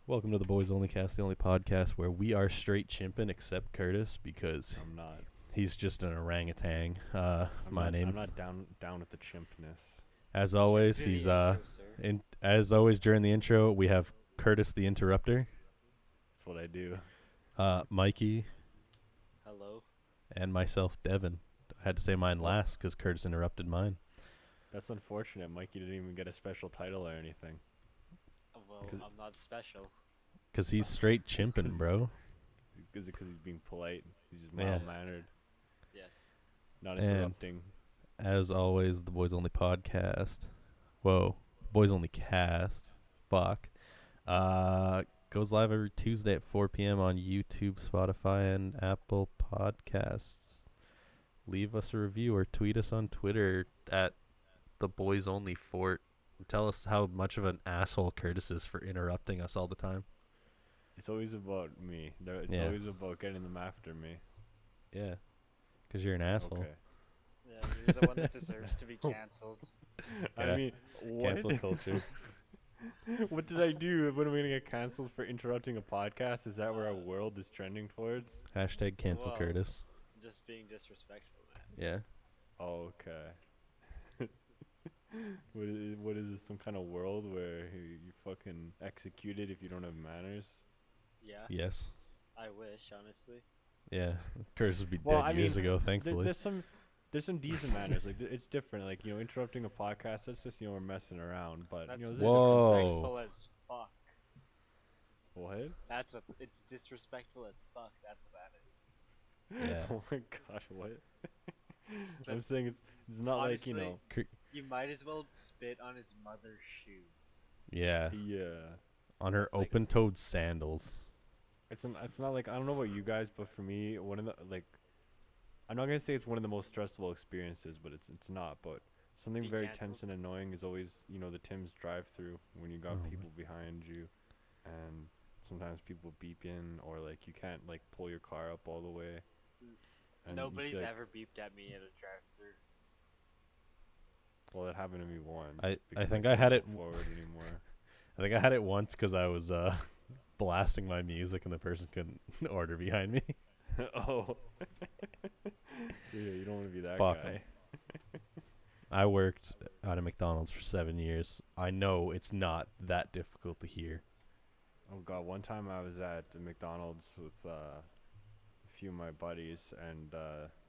Welcome to the Boys Only Cast, the only podcast where we are straight chimping except Curtis because I'm not. he's just an orangutan. I'm not down with the chimpness. As always, Good he's intro, sir. as always during the intro we have Curtis the interrupter, That's what I do. Mikey, Hello. and myself, Devin. I had to say mine last because Curtis interrupted mine. That's unfortunate. Mikey didn't even get a special title or anything. Well, I'm not special. Because he's straight chimping, bro. Because he's being polite. He's just Yeah. mild-mannered, Yes. not And- interrupting. As always, the Boys Only podcast. Whoa, Boys Only cast. Fuck. Goes live every Tuesday at 4 p.m. on YouTube, Spotify, and Apple Podcasts. Leave us a review or tweet us on Twitter at the Boys Only Fort. Tell us how much of an asshole Curtis is for interrupting us all the time. It's always about me. It's Yeah. always about getting them after me. Yeah, because you're an asshole. Okay. Yeah, you're the one that deserves to be canceled. Yeah. I mean, what? Cancel culture. What did I do? When am I gonna get canceled for interrupting a podcast? Is that where our world is trending towards? Hashtag cancel Whoa. Curtis. Just being disrespectful, man. Yeah. Oh, okay. What is this? Some kind of world where you fucking executed if you don't have manners? Yeah. Yes. I wish, honestly. Yeah. Curtis would be Well, dead I years mean, ago, thankfully. There's some decent manners. Like it's different. Like interrupting a podcast. That's just we're messing around. But That's this is Whoa. disrespectful as fuck. what? It's disrespectful as fuck. That's what that is. Yeah. Oh my gosh, what? I'm That's- saying it's not honestly, like You might as well spit on his mother's shoes. Yeah. yeah. On her It's like open-toed sandals. It's not like I don't know about you guys, but for me, one of the I'm not gonna say it's one of the most stressful experiences, but it's not. But something Be very canceled. tense and annoying is always the Tim's drive-through when you got Oh, people behind you, and sometimes people beep in or like you can't like pull your car up all the way. And you Nobody's feel like, ever beeped at me at a drive-thru. well, that happened to me once. I because think couldn't I had go it forward anymore. I think I had it once because I was blasting my music and the person couldn't order behind me. Oh. Yeah, you don't want to be that Fuck guy. 'em. I worked at a McDonald's for 7 years. I know it's not that difficult to hear. Oh god, one time I was at the McDonald's with a few of my buddies, and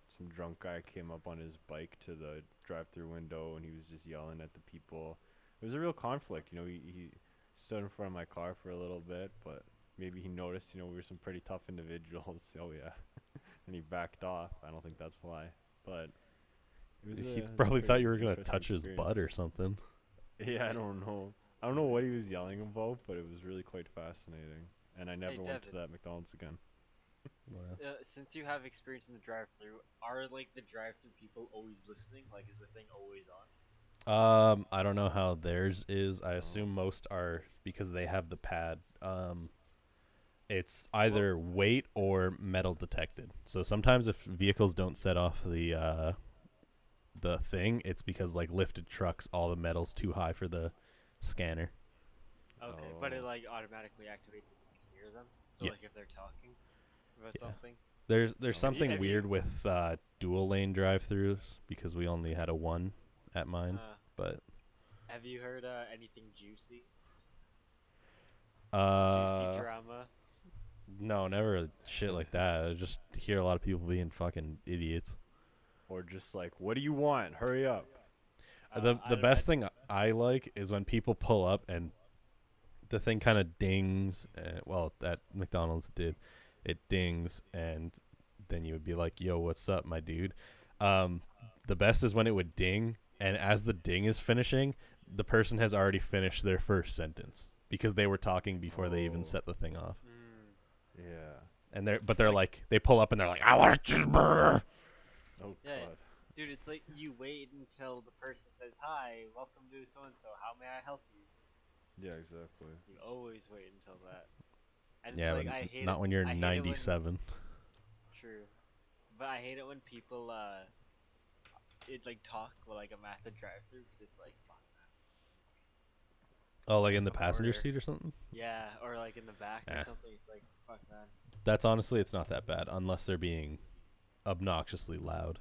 some drunk guy came up on his bike to the drive-through window, and he was just yelling at the people. It was a real conflict, he stood in front of my car for a little bit, but maybe he noticed, we were some pretty tough individuals. Oh yeah, and he backed off. I don't think that's why, but it was He it was a probably thought pretty you were going to interesting touch his butt or experience. something. Yeah, I don't know. I don't know what he was yelling about, but it was really quite fascinating. And I never went to Devin. that McDonald's again. Wow. Since you have experience in the drive-thru, are like the drive-thru people always listening? Like, is the thing always on? I don't know how theirs is. I assume most are because they have the pad. It's either weight or metal detected. So sometimes if vehicles don't set off the thing, it's because like lifted trucks, all the metal's too high for the scanner. Okay, but it Oh. like automatically activates if you can hear them. So Yeah. like if they're talking about Yeah. something. There's Okay. something Have you- weird with dual lane drive-throughs because we only had a one at mine, but Have you heard anything juicy? Juicy uh drama. no, never shit like that. I just hear a lot of people being fucking idiots. Or just like, what do you want? Hurry up. The best thing I like is when people pull up and the thing kind of dings. Well, at McDonald's it dings, and then you would be like, "Yo, what's up, my dude?" The best is when it would ding, and as the ding is finishing, the person has already finished their first sentence because they were talking before they even Oh. set the thing off. Yeah. And they're like they pull up and they're like, "I want a cheeseburger." Oh Yeah. god. Dude, it's like you wait until the person says, "Hi, welcome to so and so. How may I help you?" Yeah, exactly. You always wait until that. And Yeah, it's like but I hate not it. when you're I hate it 97. True, but I hate it when people it like talk while like I'm at the drive-thru because it's like fuck. Oh, like in Just the a passenger border. seat or something? Yeah, or like in the back or Eh. something. It's like, fuck, man. That's honestly, it's not that bad unless they're being obnoxiously loud.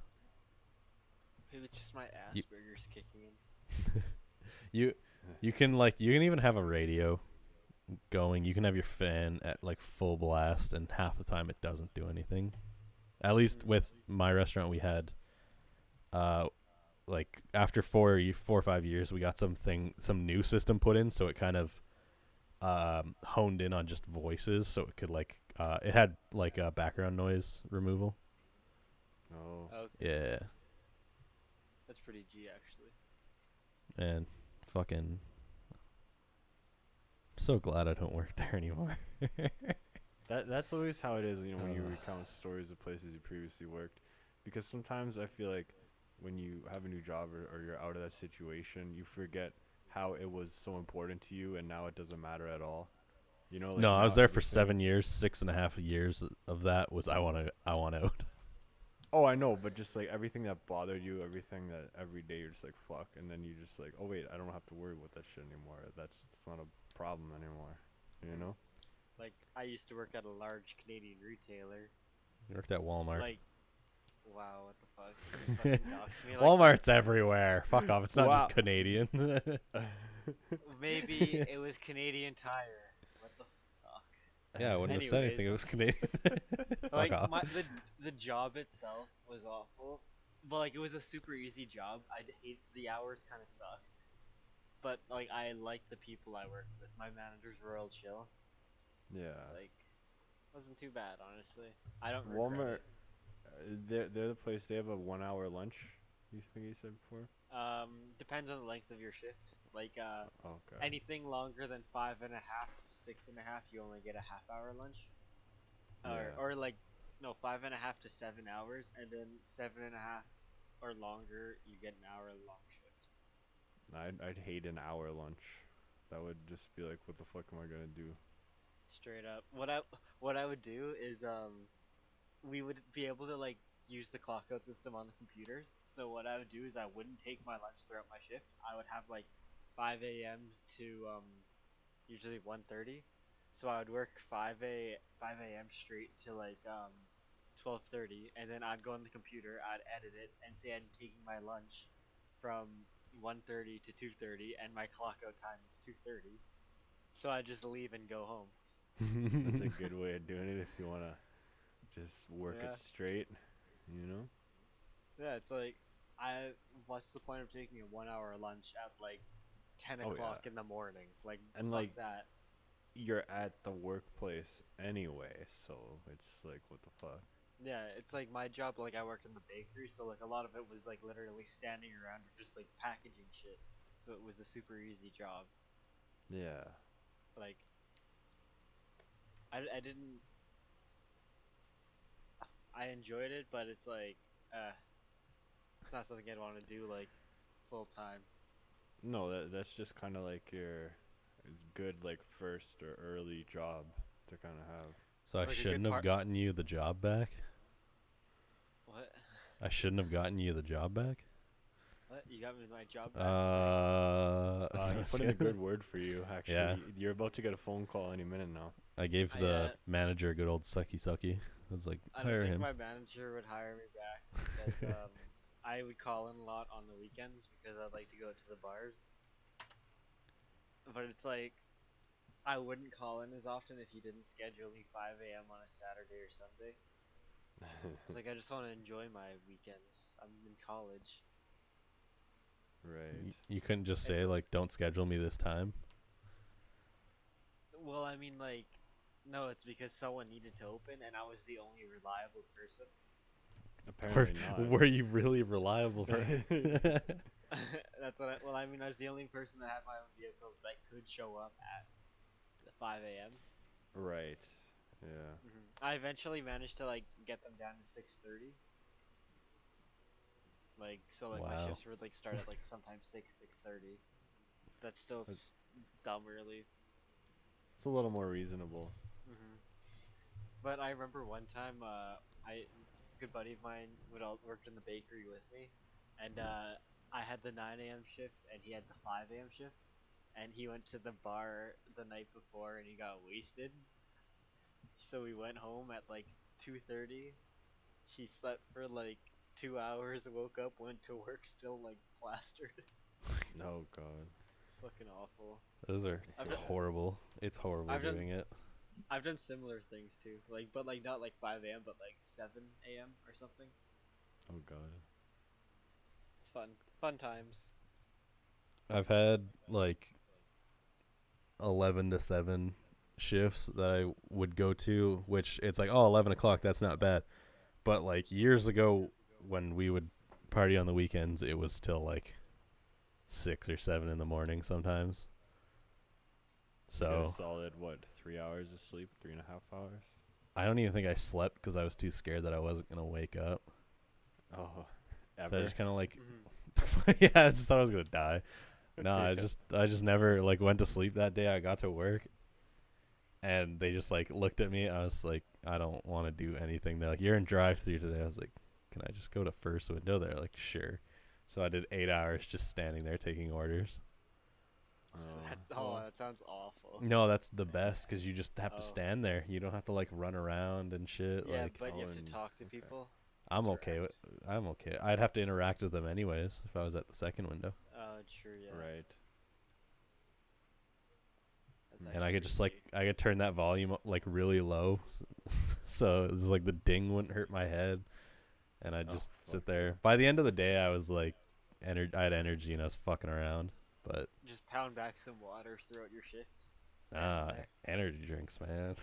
Maybe it's just my You Asperger's kicking in. you you can even have a radio going. You can have your fan at like full blast, and half the time it doesn't do anything. At least Mm. with my restaurant, we had like after 4 or 5 years, we got some new system put in, so it kind of honed in on just voices, so it could it had like background noise removal. Oh. Okay, Yeah, that's pretty G actually. and fucking so glad I don't work there anymore. That's always how it is, you know, when you Ugh. recount stories of places you previously worked. Because sometimes I feel like when you have a new job or you're out of that situation, you forget how it was so important to you and now it doesn't matter at all. You know, like No, I now was there for everything. 7 years. 6.5 years of that was I want out. Oh, I know, but just like everything that bothered you, everything that every day you're just like fuck, and then you just like, oh wait, I don't have to worry about that shit anymore. That's not a problem anymore. You Mm. know? Like I used to work at a large Canadian retailer. I worked at Walmart. Like, wow, what the fuck? You just fucking doxed me like Walmart's everywhere. Fuck off. It's not Wow. just Canadian. maybe it was Canadian Tire. What the fuck? Yeah, I wouldn't have said anything. Anyways, It was Canadian. Fuck like off. the job itself was awful, but like it was a super easy job. I hate the hours kind of sucked, but like I liked the people I worked with. My managers were all chill. Yeah. Like wasn't too bad honestly. I don't regret Walmart, it. they're the place. They have a 1 hour lunch. You think you said before? Depends on the length of your shift. Like Okay. anything longer than 5.5 to 6.5, you only get a half-hour lunch. Yeah. Or like no 5.5 to 7 hours, and then 7.5 or longer, you get an hour long shift. I'd hate an hour lunch. That would just be like, what the fuck am I gonna do? Straight up. What I would do is we would be able to like use the clock out system on the computers. So what I would do is I wouldn't take my lunch throughout my shift. I would have like 5 a.m. to usually 1:30. So I would work 5 a.m. straight to like 12:30, and then I'd go on the computer, I'd edit it, and say I'm taking my lunch from 1:30 to 2:30, and my clock out time is 2:30. So I just leave and go home. That's a good way of doing it if you wanna just work it Yeah, straight. You know? yeah. It's like what's the point of taking a 1 hour lunch at like 10 Oh yeah. o'clock in the morning? Like And fuck like that. you're at the workplace anyway, so it's like, what the fuck? Yeah, it's like my job. Like I worked in the bakery, so like a lot of it was like literally standing around or just like packaging shit. So it was a super easy job. Yeah. Like I didn't I enjoyed it, but it's like it's not something I'd want to do like full time. No, that's just kind of like your good like first or early job to kind of have. So I Like a good shouldn't have part. gotten you the job back. What? I shouldn't have gotten you the job back. What? You got me my job back? He put in a good word for you. Actually, Yeah. you're about to get a phone call any minute now. I gave I the manager a good old sucky sucky. I was like, I don't hire think him. my manager would hire me back because I would call in a lot on the weekends because I'd like to go to the bars. But it's like I wouldn't call in as often if you didn't schedule me 5 a.m. on a Saturday or Sunday. It's like I just want to enjoy my weekends. I'm in college. Right. You couldn't just It's say like, don't schedule me this time. well, I mean, like, no, it's because someone needed to open, and I was the only reliable person. Were, Apparently not. were you really reliable? That's what. Well, I mean, I was the only person that had my own vehicle that could show up at 5 a.m. Right. Yeah. I eventually managed to like get them down to 6:30. Like so, like my Wow. shifts would like start at like sometimes 6:30. That's still That's- dumb early. It's a little more reasonable. hmm But I remember one time, I a good buddy of mine would all worked in the bakery with me, and I had the 9 a.m. shift and he had the 5 a.m. shift. and he went to the bar the night before and he got wasted. So we went home at like 2:30. He slept for like 2 hours, woke up, went to work, still like plastered. Oh god. It's fucking awful. Those are I've done, horrible. It's horrible I've done doing it. I've done similar things too. Like, but like not like 5 a.m. but like 7 a.m. or something. Oh god. It's fun. Fun times. I've had like 11 to 7 shifts that I would go to, which it's like, oh, 11 o'clock, that's not bad. But like years ago when we would party on the weekends, it was still like 6 or 7 in the morning sometimes. You get a So solid what, 3 hours of sleep, 3.5 hours? I don't even think I slept because I was too scared that I wasn't going to wake up. Oh, So I ever? just kind of like, Mm-hmm. yeah, I just thought I was going to die. No, I just never like went to sleep that day. I got to work and they just like looked at me. I was like, I don't want to do anything. They're like, you're in drive-thru today. I was like, can I just go to first window? They're like, sure. So I did 8 hours just standing there taking orders. That sounds awful. No, that's the best because you just have to Oh. stand there. You don't have to like run around and shit. Yeah, Like but you have and- to talk to okay. people. I'm okay with. I'm okay. I'd have to interact with them anyways if I was at the second window. True. Yeah. Right. That's And I could actually just like pretty I could turn that volume up, like really low, so it was like the ding wouldn't hurt my head, and I'd Oh, just fuck sit there. By the end of the day, I was like, I had energy and I was fucking around. But just pound back some water throughout your shift. Stand there. energy drinks, man.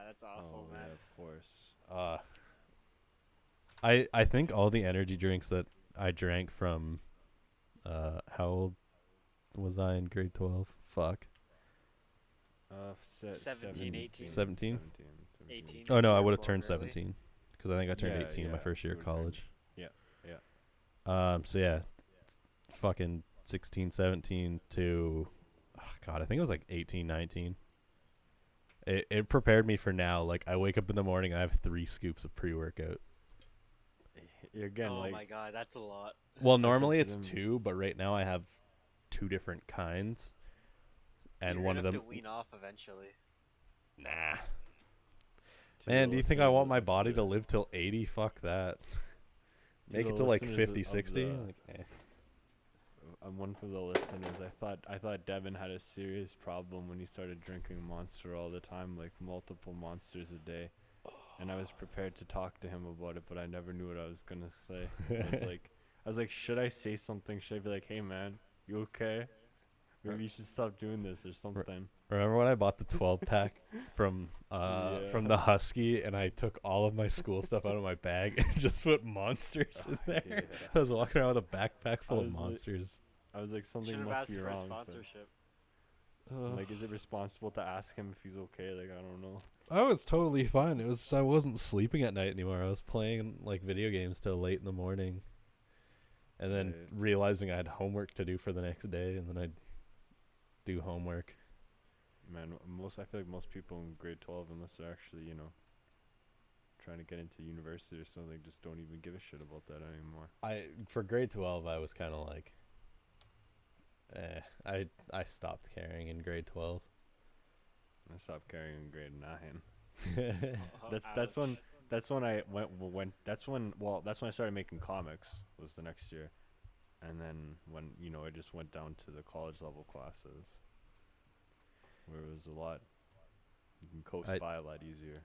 That's awful, Oh man. yeah, of course. I think all the energy drinks that I drank from, how old was I in grade 12? Fuck. 17, 18. 17? 18. Oh no, I You're would have born turned early. 17 because I think I turned Yeah, 18 my yeah, first year you of would've turned- college. yeah. So yeah, fucking 16, 17 to, oh God, I think it was like 18, 19. It prepared me for now. Like I wake up in the morning, I have 3 scoops of pre-workout. Again, Oh like my god, that's a lot. Well, I said normally to it's them- 2, but right now I have 2 different kinds, and You're one of gonna them. have to wean off eventually. Nah, to man. the Do you think I listeners want of my body the- to live till 80? Fuck that. To Make the it to like listeners 50, of 60. the- Like, I'm one for the listeners. I thought Devin had a serious problem when he started drinking Monster all the time, like multiple monsters a day. And I was prepared to talk to him about it, but I never knew what I was gonna say. I was like, should I say something? Should I be like, hey man, you okay? Maybe you should stop doing this or something. Remember when I bought the 12 pack from Yeah. the Husky, and I took all of my school stuff out of my bag and just put monsters in there? Yeah. I was walking around with a backpack full of was like- monsters. I was like, something Should have must asked be for a wrong. but- sponsorship. Like, is it responsible to ask him if he's okay? Like, I don't know. I was totally fine. It was I wasn't sleeping at night anymore. I was playing like video games till late in the morning, and then Right. realizing I had homework to do for the next day, and then I'd do homework. Man, I feel like most people in grade 12, unless they're actually, trying to get into university or something, just don't even give a shit about that anymore. For grade 12, I was kind of like, I stopped caring in grade 12. I stopped carrying in grade 9. Oh, That's when ouch. that's when I that's when I started making comics, was the next year. And then when I just went down to the college level classes where it was a lot, you can coast by a lot easier.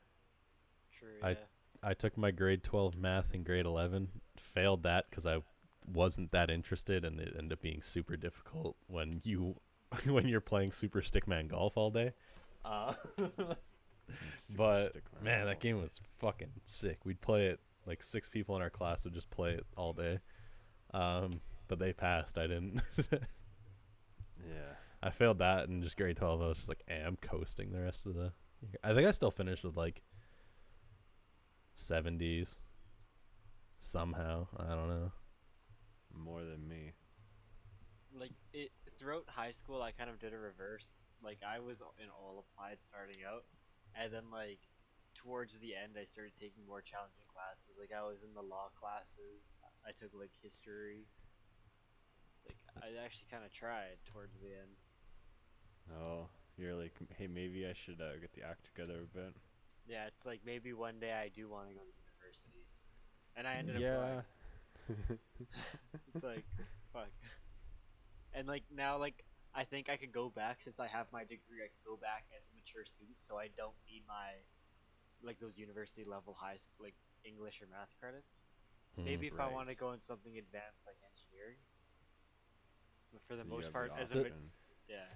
True, I- yeah. I took my grade 12 math in grade 11, failed that because I wasn't that interested, and it ended up being super difficult when you're playing Super Stickman Golf all day. But man, that game was fucking sick. We'd play it like 6 people in our class would just play it all day. But they passed. I didn't. Yeah. I failed that in just grade 12. I was just like, I'm coasting the rest of the year. I think I still finished with like 70s somehow. I don't know. More than me. Like throughout high school, I kind of did a reverse. Like I was in all applied starting out, and then like towards the end, I started taking more challenging classes. Like I was in the law classes. I took like history. Like I actually kind of tried towards the end. Oh, you're like, hey, maybe I should get the act together a bit. Yeah, it's like maybe one day I do want to go to university, and I ended up Yeah. going. It's like, fuck. And like now, like I think I could go back since I have my degree. I could go back as a mature student, so I don't need my like those university level like English or math credits. Mm. Maybe if I Right. want to go in something advanced like engineering, but for the You most have the part, option.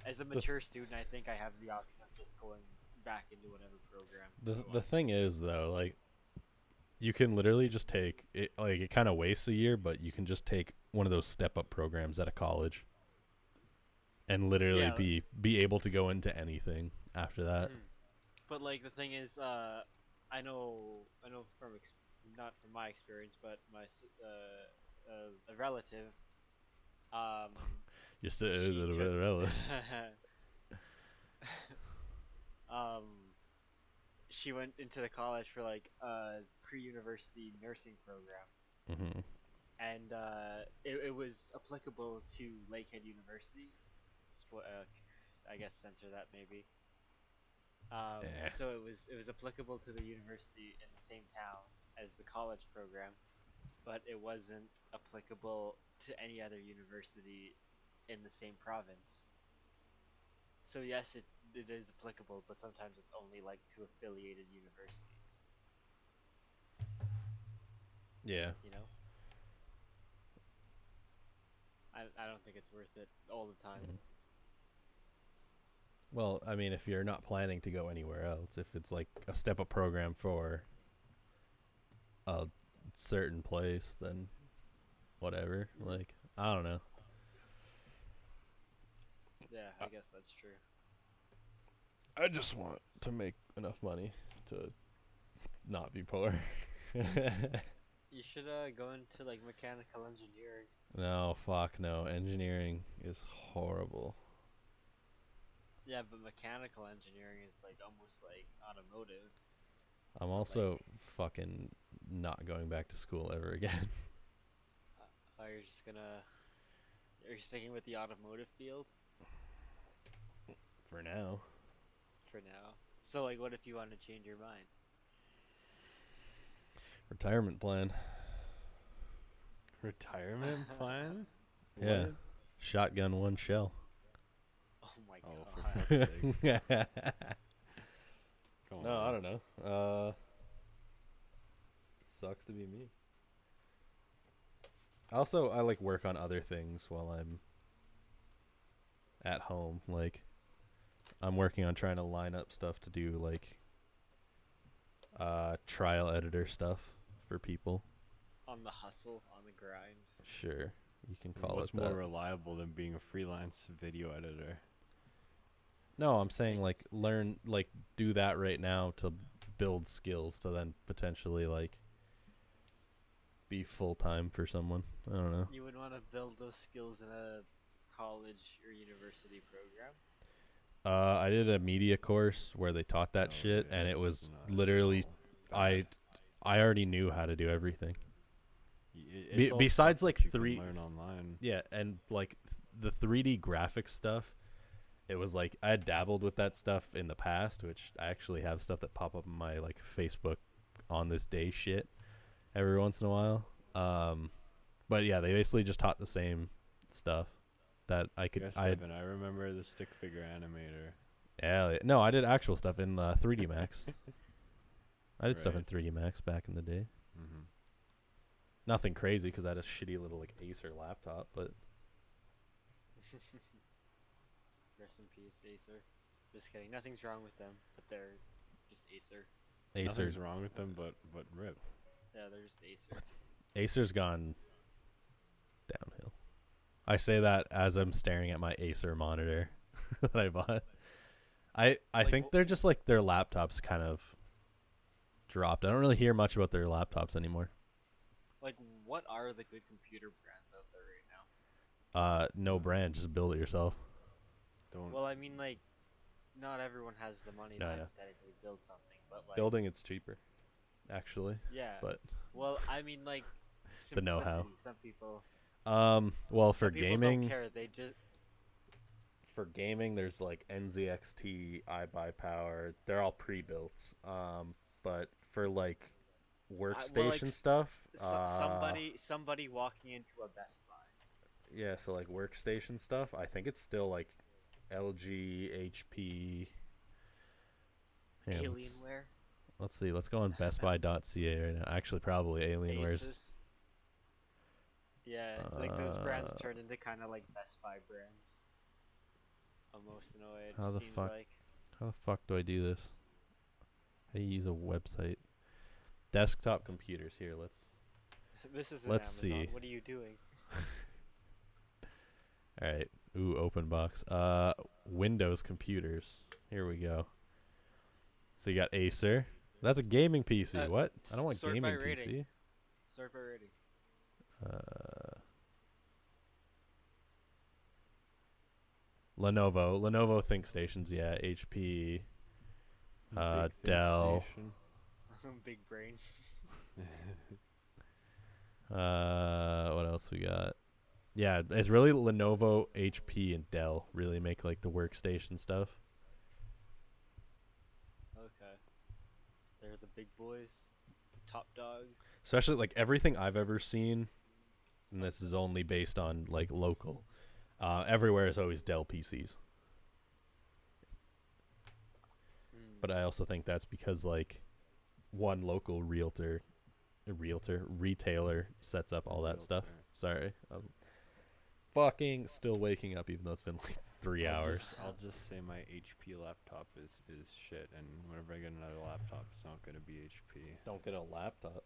as a The mature student, I think I have the option of just going back into whatever program the I the want. thing is though, like you can literally just take it. Like it kind of wastes a year, but you can just take one of those step up programs at a college, and literally Yeah, be able to go into anything after that. mhm. But like the thing is, I know from not from my experience, but a relative, um, Just a she little took, bit relevant. um, she went into the college for like a pre-university nursing program, Mm-hmm. and it was applicable to Lakehead University. I guess censor that maybe. Eh. So it was applicable to the university in the same town as the college program, but it wasn't applicable to any other university in the same province. So yes, it is applicable, but sometimes it's only like to affiliated universities. Yeah. You know, I don't think it's worth it all the time. Mm. Well, I mean, if you're not planning to go anywhere else, if it's like a step up program for a certain place, then whatever. Like, I don't know. Yeah, I guess that's true. I just want to make enough money to not be poor. You should go into like mechanical engineering. No, fuck no. Engineering is horrible. Yeah, but mechanical engineering is like almost like automotive. I'm But also like, fucking not going back to school ever again. you're just gonna, are you sticking with the automotive field For now. for now? So like, what if you want to change your mind? Retirement plan. Retirement plan? Yeah. What? Shotgun one shell. Oh my Oh, god. for fuck's sake. Come No, I on. don't know. Sucks to be me. Also, I like work on other things while I'm at home. Like, I'm working on trying to line up stuff to do, like, trial editor stuff for people. On the hustle, on the grind. Sure, you can I mean, call what's it more that. reliable than being a freelance video editor? No, I'm saying like learn, like do that right now to build skills to then potentially like be full time for someone. I don't know. You would want to build those skills in a college or university program. I did a media course where they taught that Oh, shit, yeah, and it it's was not literally all I bad. I already knew how to do everything. It's all Besides stuff like that you can three, learn online. yeah, and like the 3D graphics stuff. It was like I had dabbled with that stuff in the past, which I actually have stuff that pop up in my like Facebook on this day shit every once in a while. But yeah, they basically just taught the same stuff that I could. Yes, I Devin, I remember the stick figure animator. yeah, no, I did actual stuff in 3D Max. I did stuff in Right. 3D Max back in the day. Mm-hmm. Nothing crazy because I had a shitty little like Acer laptop, but Rest in peace, Acer. Just kidding. Nothing's wrong with them, but they're just Acer. Acer Nothing's wrong with them, but rip. Yeah, they're just Acer. Acer's gone downhill. I say that as I'm staring at my Acer monitor that I bought. I Like, think they're just like their laptops kind of dropped. I don't really hear much about their laptops anymore. Like, what are the good computer brands out there right now? No brand, just build it yourself. Don't. Well, I mean, like, not everyone has the money to No, yeah. hypothetically build something, but like, Building it's cheaper, actually. yeah. But Well, I mean, like, The know-how. simplicity. Some people well, for some people gaming, don't care. They just for gaming, there's like NZXT, iBuyPower. They're all pre-built. But for like workstation stuff, somebody walking into a Best Buy. yeah, so like workstation stuff, I think it's still like LG, HP. Alienware. Let's see. Let's go on bestbuy.ca right now. Actually, probably Alienware's. Asus. Yeah, like those brands turned into kind of like Best Buy brands. Almost in a way. It How the seems fuck? like. How the fuck do I do this? How do you use a website? Desktop computers. Here, This is let's Amazon. see. What are you doing? All right. Ooh, open box. Windows computers. Here we go. So you got Acer. That's a gaming PC. What? I don't want sort gaming by rating. PC. Sort by rating. Lenovo ThinkStations. Yeah. HP. Big Dell. ThinkStation. Big brain. What else we got? Yeah, it's really Lenovo, HP, and Dell really make like the workstation stuff. Okay. They're the big boys. Top dogs. Especially like everything I've ever seen, and this is only based on like local. Everywhere is always Dell PCs. But I also think that's because like one local retailer sets up all that stuff. Sorry. I'm fucking still waking up even though it's been like 3 hours. I'll just say my HP laptop is shit, and whenever I get another laptop, it's not gonna be HP. Don't get a laptop.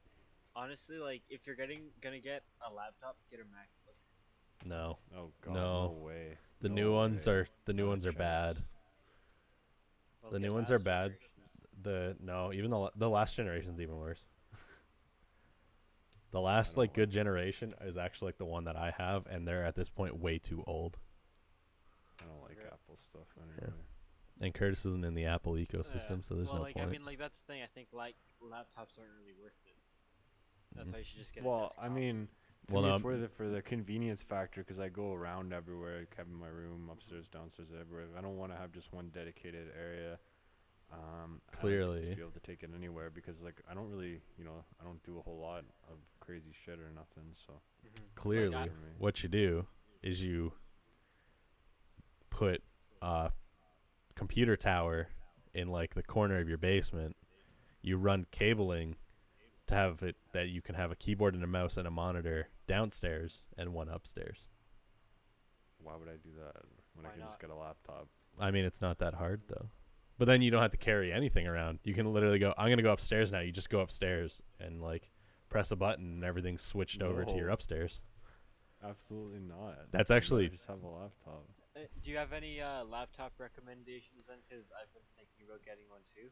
Honestly, like if you're gonna get a laptop, get a MacBook. No. Oh god, No. no way. The No new ones way. are No ones are chance. bad. Well, The get new ones last are bad. generations. Even the last generation's even worse. The last don't like good like generation is actually like the one that I have, and they're at this point way too old. I don't like Right. Apple stuff anyway. And Curtis isn't in the Apple ecosystem, so there's well, no like point. I mean, like that's the thing. I think like laptops aren't really worth it. That's why you should just get. Well, a desktop. I mean, to Well, me, no, for the convenience factor, because I go around everywhere, like having my room upstairs, downstairs, everywhere. I don't want to have just one dedicated area. I like to Clearly. just be able to take it anywhere because, like, I don't really, I don't do a whole lot of crazy shit or nothing. So Clearly, Like, for me. what you do is you put a computer tower in like the corner of your basement. You run cabling to have it that you can have a keyboard and a mouse and a monitor downstairs and one upstairs. Why would I do that when Why I can not? just get a laptop? I mean, it's not that hard though. But then you don't have to carry anything around. You can literally go, I'm going to go upstairs now. You just go upstairs and like press a button and everything's switched over to your No. upstairs. Absolutely not. That's I'd actually- rather just have a laptop. Do you have any laptop recommendations then? Because I've been thinking about getting one too.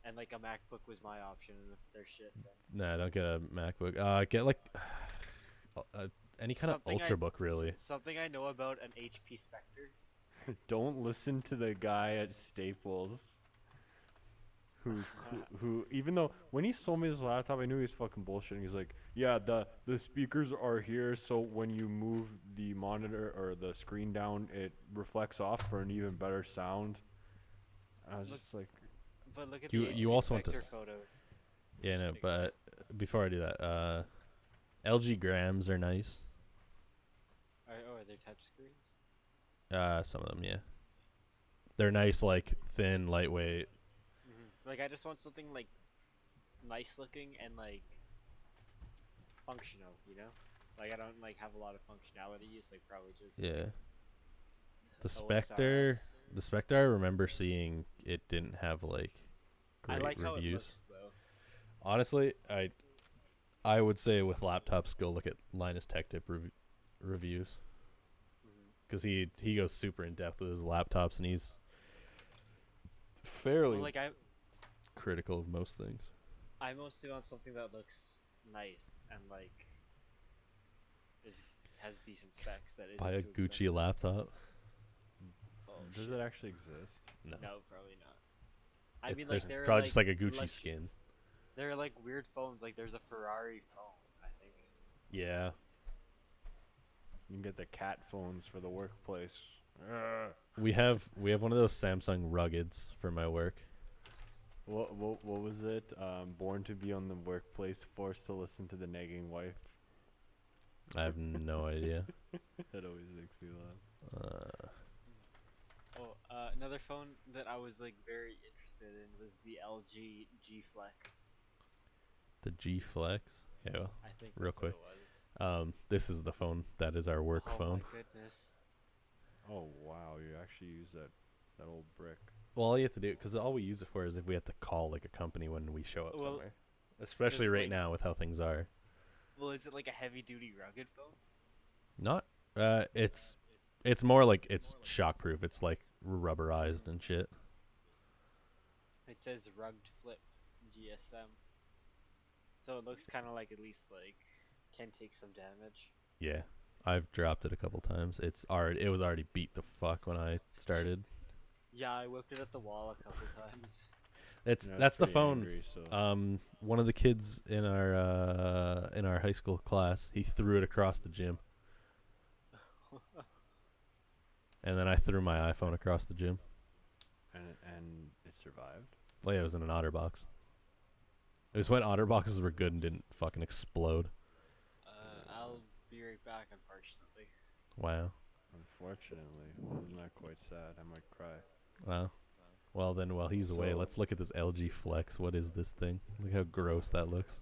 And like a MacBook was my option, and if they're shit, then Nah, don't get a MacBook. Get like any kind Something of ultrabook, really. something I know about an HP Spectre. Don't listen to the guy at Staples who even though when he sold me this laptop I knew he was fucking bullshitting. He's like, yeah, the speakers are here, so when you move the monitor or the screen down it reflects off for an even better sound. I was Look- just like, But look at You- the you HP also want to Spectre s- photos. Yeah, no, but before I do that, LG grams are nice. Are they touchscreens? Some of them, yeah. They're nice, like thin, lightweight. Like I just want something like nice looking and like functional, you know? Like I don't like have a lot of functionality. It's like probably just Yeah. The OSRS. Spectre, I remember seeing it didn't have like I great like how it reviews. looks though. Honestly, I would say with laptops, go look at Linus Tech Tip reviews. Because he goes super in depth with his laptops, and he's fairly Well, like critical of most things. I mostly want something that looks nice and like has decent specs. That is Buy a Gucci laptop. Oh, does shit. it actually exist? No, No, probably not. I mean, like there's they're probably like, just like a Gucci skin. They're like weird phones. Like there's a Ferrari phone, I think. Yeah, You can get the cat phones for the workplace. We have one of those Samsung Ruggeds for my work. What was it? Born to be on the workplace, forced to listen to the nagging wife. I have no idea. That always makes me laugh. Another phone that I was like very interested in was the LG G Flex. The G Flex. Yeah, well, I think real that's what quick. it was. This is the phone that is our work Oh phone. my goodness. Oh wow, you actually use that old brick. Well, all you have to do, because all we use it for is if we have to call like a company when we show up Well, somewhere. Especially does, right like- now with how things are. Well, is it like a heavy duty rugged phone? Not. It's more like it's shockproof. It's like rubberized and shit. It says rugged flip GSM. So it looks kind of like at least like can take some damage. Yeah, I've dropped it a couple times. It was already beat the fuck when I started. Yeah, I whipped it at the wall a couple times. That's the pretty phone. angry, so. One of the kids in our high school class, he threw it across the gym, and then I threw my iPhone across the gym. And it survived. Well, yeah, it was in an OtterBox. It was when OtterBoxes were good and didn't fucking explode. I'll be right back, unfortunately. Wow. Unfortunately, wasn't that quite sad? I might cry. Wow. Well then, while he's away, So- let's look at this LG Flex. What is this thing? Look how gross that looks.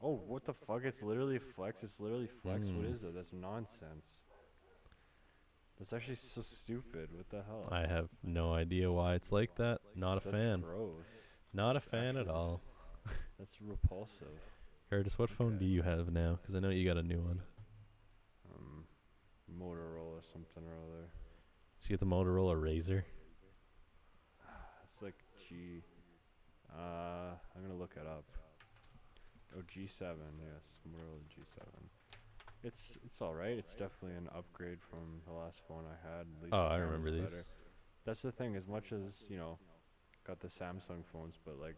Oh, what the fuck? It's literally flex. It's literally flex. What Mm. is it? That's nonsense. That's actually so stupid. What the hell? I have no idea why it's like that. Not a That's fan. gross. Not a fan at Actually, all. That's repulsive. Curtis, what phone do you have now? Because I know you got a new one. Motorola something or other. Did you get the Motorola Razr? It's like G. I'm gonna look it up. Oh, G7. Yes, Motorola G7. It's all right. It's definitely an upgrade from the last phone I had. At least Oh, the I camera's remember these. better. That's the thing. As much as got the Samsung phones, but like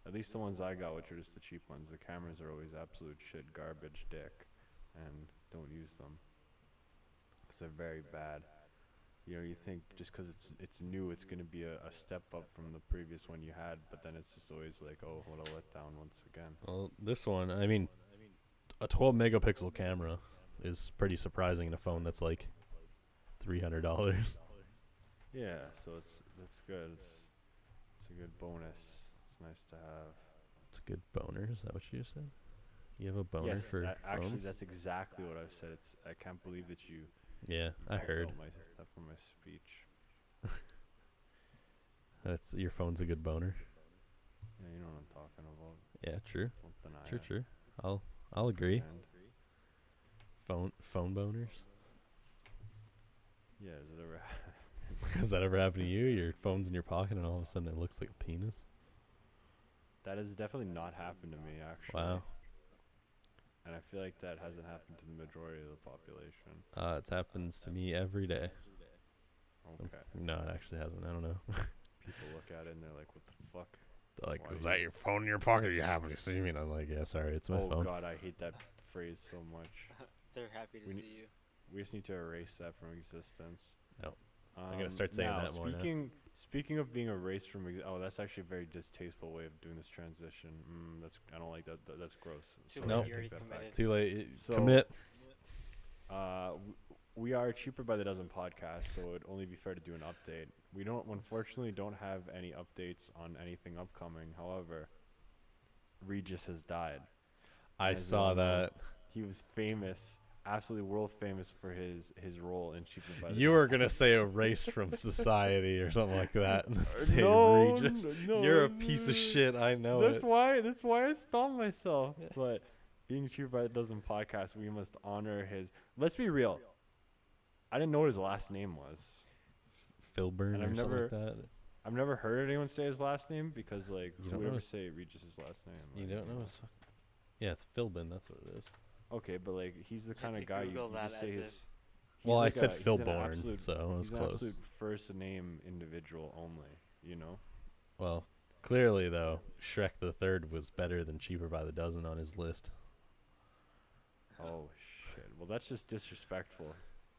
at least the ones I got, which are just the cheap ones, the cameras are always absolute shit, garbage, dick, and don't use them because they're very bad. You think just because it's new, it's gonna be a step up from the previous one you had, but then it's just always like, oh, what a letdown once again. Well, this one, I mean, a 12 megapixel camera is pretty surprising in a phone that's like $300. Yeah, so that's good. It's a good bonus. It's nice to have. It's a good boner. Is that what you just said? You have a boner Yes, for actually, phones? that's exactly what I've said. I can't believe that you. Yeah, I pulled heard. out that from my speech. That's your phone's a good boner. Yeah, you know what I'm talking about. Yeah, true. Don't deny True, it. true. I'll agree. And Phone boners. yeah, has it ever? Has that ever happened to you? Your phone's in your pocket and all of a sudden it looks like a penis? That has definitely not happened to me, actually. Wow. And I feel like that hasn't happened to the majority of the population. It happens to me every day. Okay. No, it actually hasn't. I don't know. People look at it and they're like, "What the fuck?" They're like, Why is you- that your phone in your pocket? You happen to see me? And I'm like, yeah, sorry, it's my Oh phone. God, I hate that phrase so much. They're happy to We see ne- you. We just need to erase that from existence. No. I'm gonna start saying now, that more now. Speaking of being erased from, that's actually a very distasteful way of doing this transition. I don't like that. That's gross. Too Sorry, No. I take You already that back. committed. Too late. So- Commit. We are cheaper by the dozen podcast, so it'd only be fair to do an update. We unfortunately don't have any updates on anything upcoming. However, Regis has died. I As we saw all know, that. He was famous, absolutely world famous for his role in Cheaper by the You were Dozen. gonna say erased from society or something like that. And say No, Regis. no, You're a piece of shit. I know That's it. why I stopped myself. But being Cheaper by the Dozen podcast, we must honor his. Let's be real. I didn't know what his last name was. Filburn And or I've something never- like that. I've never heard anyone say his last name because like You who don't would know ever his- say Regis's last name? You Like, don't know his Yeah, it's Philbin. That's what it is. Okay, but like he's the You kind have of to guy you Google that just say as his. if- he's Well, like I said he's an Philborn, absolute- so it was he's an close. absolute first name individual only. You know. Well, clearly though, Shrek the Third was better than Cheaper by the Dozen on his list. Oh shit. Well, that's just disrespectful.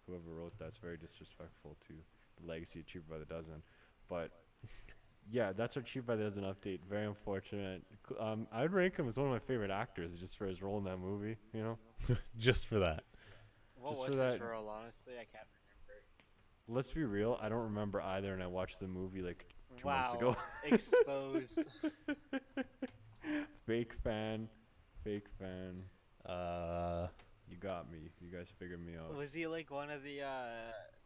whoever wrote that's very disrespectful to the legacy of Cheaper by the Dozen. But yeah, that's our Cheaper by the Dozen update. Very unfortunate. I would rank him as one of my favorite actors just for his role in that movie. You know, Just for that. What just was for his that. role? Honestly, I can't remember. Let's be real. I don't remember either, and I watched the movie like 2 months Wow, ago. exposed. Fake fan. Fake fan. Uh, You got me. You guys figured me out. Was he like one of the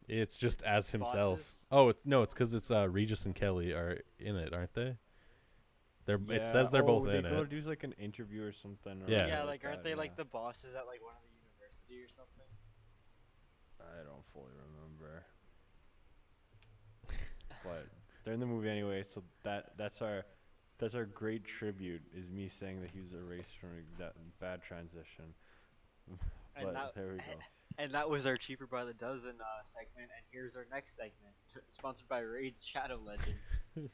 it's just as himself. bosses? Oh, it's because it's Regis and Kelly are in it, aren't they? It says they're both in they go it. do like an interview or something. Or Yeah. whatever Yeah, like aren't that, they yeah. like the bosses at like one of the university or something? I don't fully remember. But they're in the movie anyway, so that's our great tribute is me saying that he was erased from that bad transition. And But that, there we go. and that was our Cheaper by the Dozen segment. And here's our next segment, sponsored by Raid's Shadow Legend.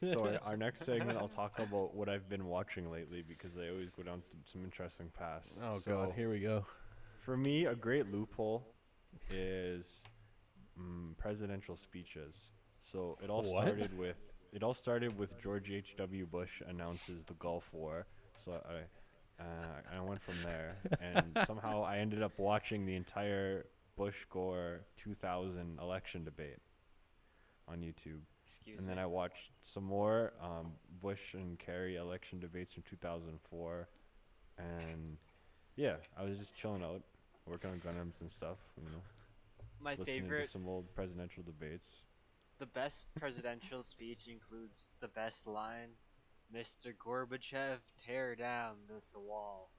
So our next segment, I'll talk about what I've been watching lately because I always go down some interesting paths. Oh So God, here we go. for me, a great loophole is presidential speeches. So it all What? started with George H.W. Bush announces the Gulf War. So I went from there, and somehow I ended up watching the entire Bush Gore 2000 election debate on YouTube. Excuse And me. then I watched some more Bush and Kerry election debates from 2004, and yeah, I was just chilling out, working on Gundams and stuff, My listening to favorite, some old presidential debates. the best presidential speech includes the best line, "Mr. Gorbachev, tear down this wall."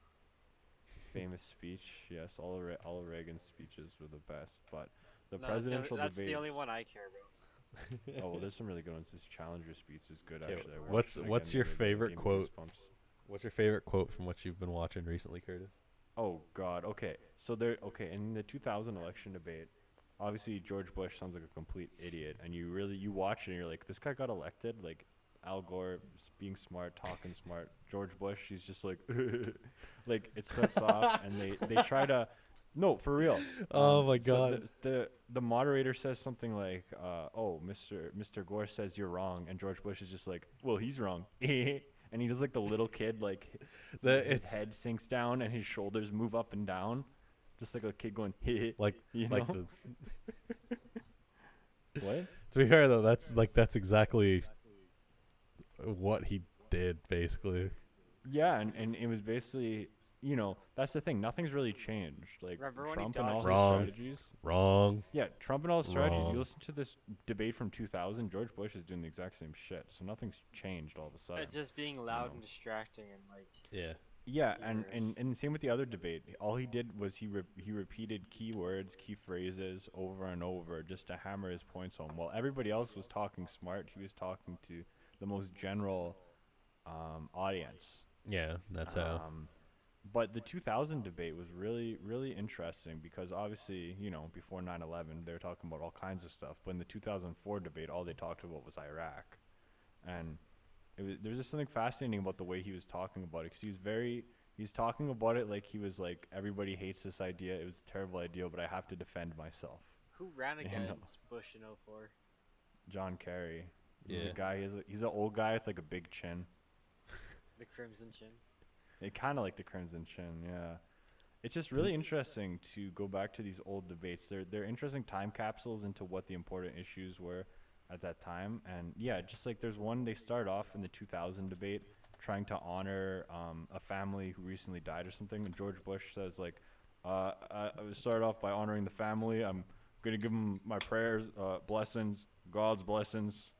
Famous speech, yes, all of Reagan's speeches were the best, but the No, presidential that's debates. the only one I care about. Oh, well, there's some really good ones. This Challenger speech is good, 'Kay, actually. I what's- watched it what's again your the other day, it favorite gave me quote? goosebumps. What's your favorite quote from what you've been watching recently, Curtis? Oh God. Okay. So in the 2000 election debate, obviously George Bush sounds like a complete idiot, and you watch it and you're like, this guy got elected. Like Al Gore being smart, talking smart. George Bush, he's just like, like it starts off, and they try to. No, for real. Oh my so God. the moderator says something like, "Oh, Mr. Gore says you're wrong," and George Bush is just like, "Well, he's wrong," and he does like the little kid, like his head sinks down and his shoulders move up and down, just like a kid going, like you like know? What? To be fair though, that's exactly what he did basically. Yeah, and it was basically, that's the thing. Nothing's really changed. Like Remember when he Trump and all dodged his Wrong. strategies. Wrong. Yeah, Trump and all his strategies. Wrong. You listen to this debate from 2000, George Bush is doing the exact same shit. So nothing's changed all of a sudden. It's just being loud know. and distracting and like. Yeah. Yeah, and Yes. same with the other debate. All he did was he repeated key words, key phrases over and over just to hammer his points home. While everybody else was talking smart, he was talking to the most general audience. Yeah, that's how. But the 2000 debate was really, really interesting because obviously, before 9/11, they were talking about all kinds of stuff. But in the 2004 debate, all they talked about was Iraq. And there was just something fascinating about the way he was talking about it because he's talking about it like he was like, everybody hates this idea. It was a terrible idea, but I have to defend myself. Who ran Yeah, against no. Bush in 04? John Kerry. He's Yeah. a guy, he's an old guy with like a big chin. The Crimson Chin. It kind of like the Crimson Chin, yeah. It's just really interesting to go back to these old debates. They're interesting time capsules into what the important issues were at that time. And yeah, just like there's one, they start off in the 2000 debate trying to honor a family who recently died or something. And George Bush says like, I would start off by honoring the family. I'm going to give them my prayers, blessings, God's blessings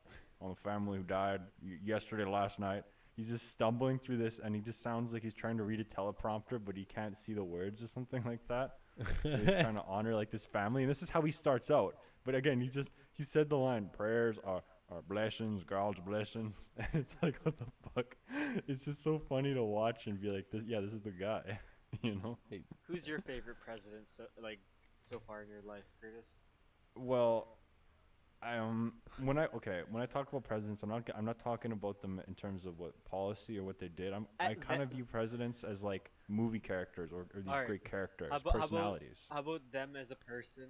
on the family who died yesterday, last night. He's just stumbling through this, and he just sounds like he's trying to read a teleprompter, but he can't see the words or something like that. And he's trying to honor like this family, and this is how he starts out. But again, he said the line, "Prayers are blessings, God's blessings." And it's like, what the fuck? It's just so funny to watch and be like, this is the guy, you know? Who's your favorite president so far in your life, Curtis? Well, when I talk about presidents, I'm not talking about them in terms of what policy or what they did. I kind of view presidents as like movie characters or these Alright. great characters, How about- personalities. How about them as a person?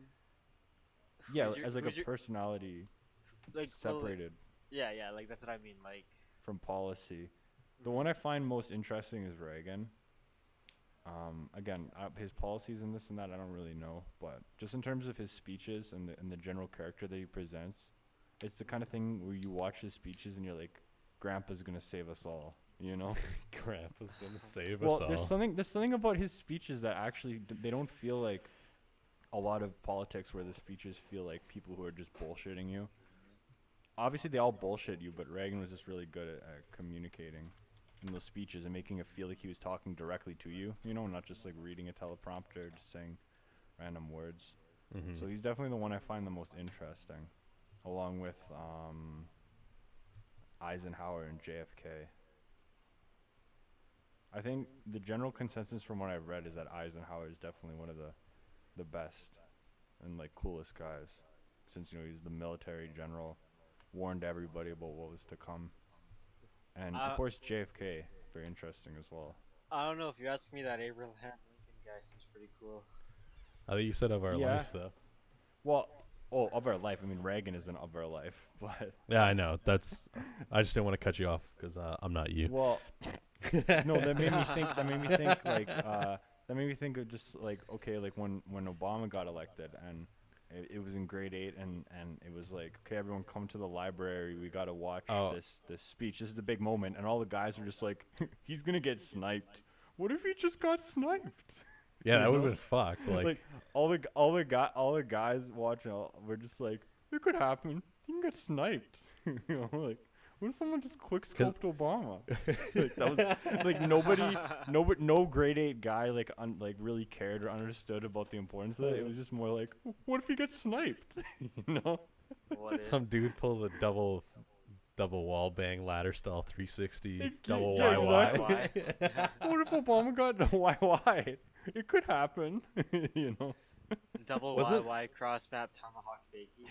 Yeah, who's your, as like who's a your, personality like separated yeah, like that's what I mean. Like, from policy. The one I find most interesting is Reagan. Again, his policies and this and that I don't really know, but just in terms of his speeches and the general character that he presents, it's the kind of thing where you watch his speeches and you're like, Grandpa's gonna save us all, you know? Grandpa's gonna save Well, us all. there's something about his speeches that actually they don't feel like a lot of politics where the speeches feel like people who are just bullshitting you. Obviously, they all bullshit you, but Reagan was just really good at communicating in those speeches and making it feel like he was talking directly to you, you know, not just like reading a teleprompter, just saying random words. Mm-hmm. So he's definitely the one I find the most interesting, along with Eisenhower and JFK. I think the general consensus from what I've read is that Eisenhower is definitely one of the best and like coolest guys, since he's the military general, warned everybody about what was to come. And of course JFK, very interesting as well. I don't know if you ask me, that Abraham Lincoln guy seems pretty cool. I think you said of our Yeah. life though. Well, of our life. I mean, Reagan isn't of our life, but Yeah, I know. I just didn't want to cut you off because I'm not you. well, no, that made me think. That made me think like. That made me think of just like, okay, like when Obama got elected and it was in grade 8 and it was like, okay, everyone come to the library, we gotta watch this speech. This is the big moment, and all the guys were just like, he's gonna get sniped. What if he just got sniped? Yeah, that You would have know? been fucked. Like all the guys watching, were just like, it could happen. He can get sniped. You know, like, what if someone just quick scoped Obama? Like that was like no grade 8 guy like really cared or understood about the importance of it. It was just more like, what if he gets sniped? You know? What if? some dude pulls a double wall bang ladder stall 360 It- double yeah, YY. What if Obama got YY? It could happen. You know? Double Was it- YY cross map tomahawk fakie.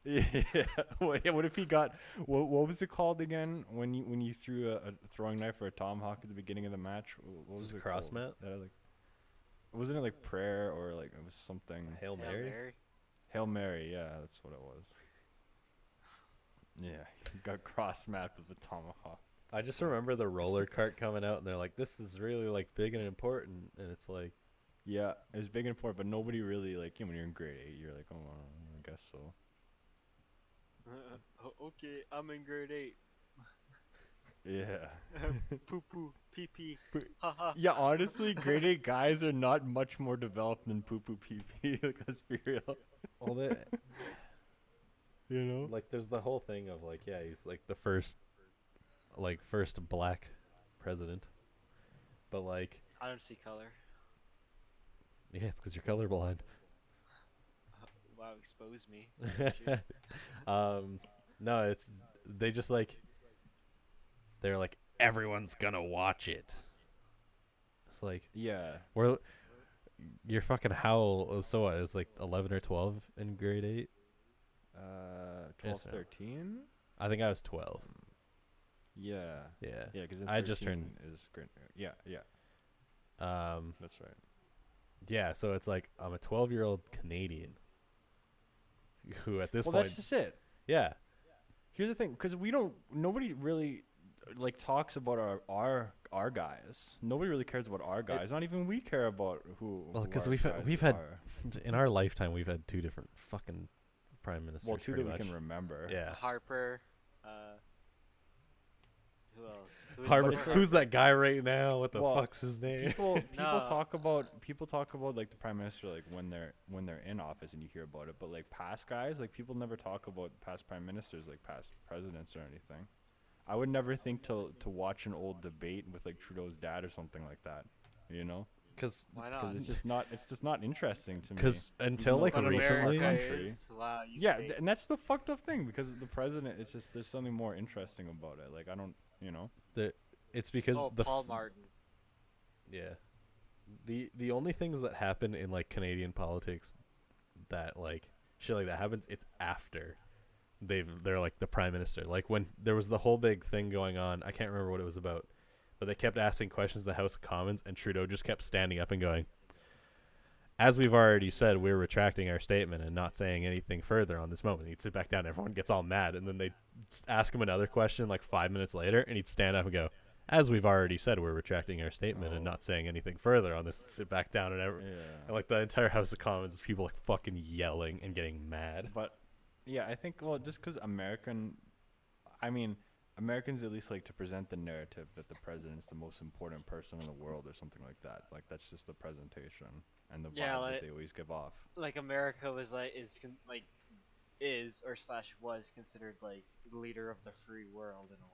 Yeah. What if he got what was it called again when you threw a throwing knife or a tomahawk at the beginning of the match? What was it Cross called? mat? Like, wasn't it like prayer or like it was something? Hail Hail Mary. Mary. Hail Mary. Yeah, that's what it was. Yeah, he got cross mapped with a tomahawk. I just remember the roller cart coming out and they're like, this is really like big and important, and it's like, Yeah, it was big and important, but nobody really like, when you're in grade 8, you're like, oh, I guess so. Okay, I'm in grade 8. Yeah. Poo poo, pee pee, Poo- haha. Yeah, honestly, grade 8 guys are not much more developed than poo poo pee pee. Like, let's be real. all the You know? like there's the whole thing of like, yeah, he's like the first black president, but like, I don't see color. yeah, it's because you're colorblind. Wow, expose me. No, it's they just like they're like, everyone's gonna watch it. It's like, Yeah. you're fucking how, so what, it's like 11 or 12 in grade 8. 12, sir. 13? I think I was 12. Yeah. Yeah. Yeah, because I just turned- is great. Yeah, yeah, that's right. Yeah, so it's like I'm a 12-year-old Canadian who at this Well, point, that's just it. yeah, Here's the thing, because nobody really like talks about our guys. Nobody really cares about our guys. Not even we care about who. well, because our we've guys had are. in our lifetime we've had 2 different fucking prime ministers. Well, 2 pretty that we much. can remember. Yeah. Harper. Who else? Harper, But it's like- who's that guy right now? What the Well, fuck's his name? People No. talk about like the prime minister like when they're in office and you hear about it, but like past guys, like people never talk about past prime ministers, like past presidents or anything. I would never think to watch an old debate with like Trudeau's dad or something like that, you know? Because Why Because not? it's just not interesting to me. until though like But recently, America America country. is, wow, you Yeah, fake. and that's the fucked up thing, because the president, it's just there's something more interesting about it. Like I don't, you know. it's because Oh, the Paul Martin. yeah, the only things that happen in like Canadian politics that like shit like that happens, it's after they're like the prime minister. Like when there was the whole big thing going on, I can't remember what it was about, but they kept asking questions in the House of Commons, and Trudeau just kept standing up and going, as we've already said, we're retracting our statement and not saying anything further on this moment. He'd sit back down, everyone gets all mad, and then they ask him another question like 5 minutes later, and he'd stand up and go, as we've already said, we're retracting our statement and not saying anything further on this, and sit back down, and and like the entire House of Commons is people like fucking yelling and getting mad. But yeah, I think just because Americans at least like to present the narrative that the president's the most important person in the world or something like that. Like that's just the presentation and the vibe that they always give off. Like America was is or slash was considered like the leader of the free world in a way.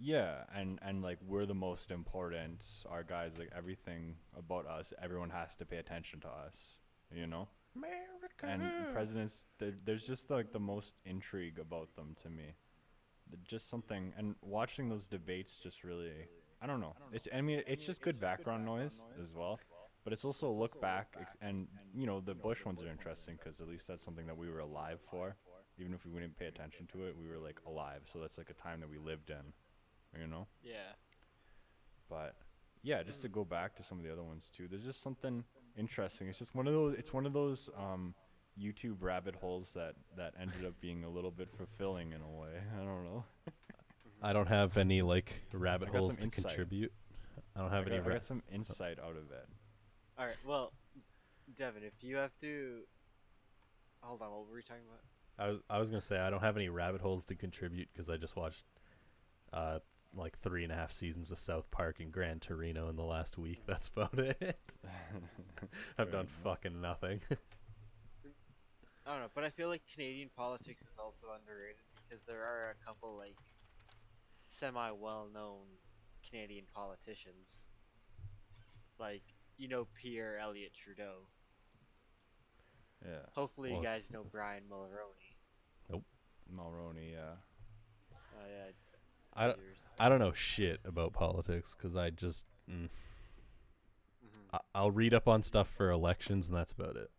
Yeah, and like we're the most important. Our guys, like everything about us, everyone has to pay attention to us. You know. America. And presidents, there's just like the most intrigue about them to me. Just something, and watching those debates just really, I don't know. It's just good background noise as well, but it's also a look back, and you know the Bush ones are interesting because at least that's something that we were alive for. Even if we wouldn't pay attention to it, we were like alive. So that's like a time that we lived in, you know. Yeah. But yeah, just to go back to some of the other ones too. There's just something interesting. It's just one of those. It's one of those YouTube rabbit holes that ended up being a little bit fulfilling in a way. I don't know. I don't have any like rabbit I got holes some to insight. contribute. I don't have any. I got some insight out of it. All right. Well, Devin, if you have to, hold on. What were we talking about? I was gonna say I don't have any rabbit holes to contribute because I just watched like 3.5 seasons of South Park and Gran Torino in the last week. That's about it. I've done fucking nothing. I don't know, but I feel like Canadian politics is also underrated because there are a couple like semi-well-known Canadian politicians, like Pierre Elliott Trudeau. Yeah. Hopefully, you guys know Brian Mulroney. Nope. Mulroney, yeah. Yeah. I don't know shit about politics because I just I'll read up on stuff for elections and that's about it.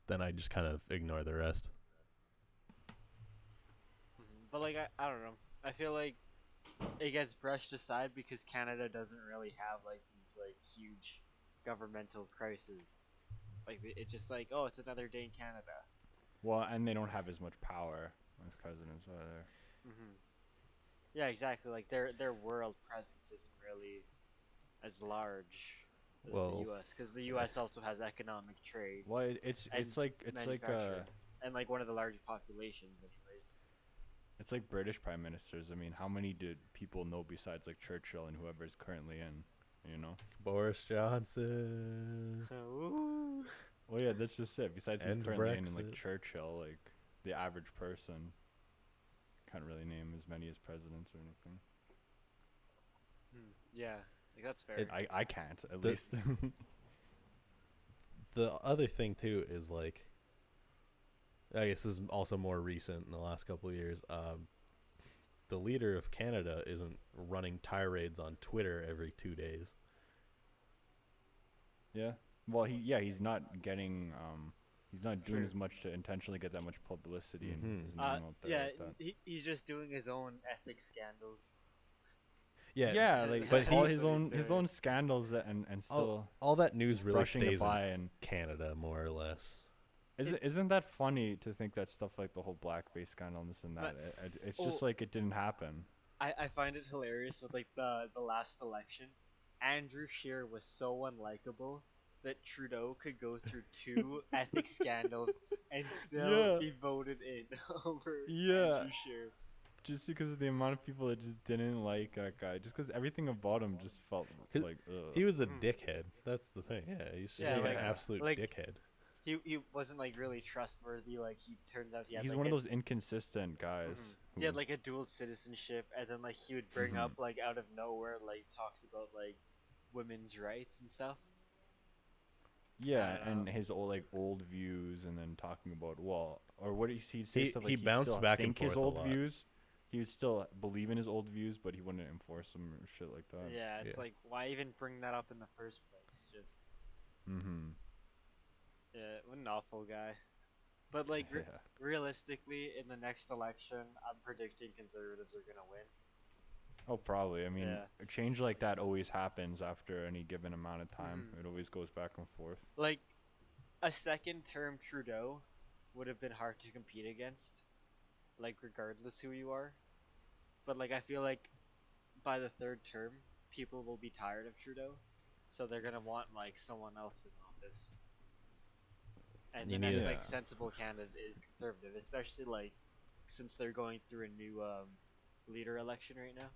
Then I just kind of ignore the rest. But like I don't know. I feel like it gets brushed aside because Canada doesn't really have like these like huge governmental crises. Like it's just like, oh, it's another day in Canada. Well, and they don't have as much power as presidents either. Yeah, exactly. Like their world presence isn't really as large as the U.S. because the U.S. also has economic trade. Well, it's like and like one of the largest populations, anyways. It's like British prime ministers. I mean, how many did people know besides like Churchill and whoever's currently in? You know, Boris Johnson. Ooh. Well, yeah, that's just it. Besides And he's currently Brexit. in, and like Churchill, like the average person can't really name as many as presidents or anything. Yeah, like that's fair. I can't at least. The other thing too is like, I guess this is also more recent in the last couple of years. The leader of Canada isn't running tirades on Twitter every 2 days. Yeah. Well, he's not getting he's not doing as much to intentionally get that much publicity and his name out there. Yeah, like that. he's just doing his own ethics scandals. Yeah, like but all he- his own scandals and still all that news really brushing it stays by in and Canada, more or less. isn't that funny to think that stuff like the whole blackface scandal and this and that it's just like it didn't happen. I find it hilarious with like the last election. Andrew Scheer was so unlikable that Trudeau could go through 2 ethics scandals and still be voted in over Andrew Scheer. Just because of the amount of people that just didn't like that guy, just because everything about him just felt like ugh. He was a dickhead. That's the thing. Yeah, he's an absolute dickhead. He wasn't like really trustworthy. Like he turns out He's one of those inconsistent guys. He had like a dual citizenship, and then like he would bring up like out of nowhere like talks about like women's rights and stuff. Yeah, and his old views, and then talking about or what he'd say stuff like he bounced back and forth his old a lot. views. He would still believe in his old views, but he wouldn't enforce them or shit like that. Yeah, it's like why even bring that up in the first place? Just. Yeah, what an awful guy. But like realistically, in the next election, I'm predicting conservatives are gonna win. Oh, probably. I mean, a change like that always happens after any given amount of time. It always goes back and forth. Like a second term Trudeau would have been hard to compete against, like regardless who you are. But like I feel like by the third term, people will be tired of Trudeau, so they're gonna want like someone else in office. And You the need next a- like sensible candidate is conservative, especially like since they're going through a new leader election right now.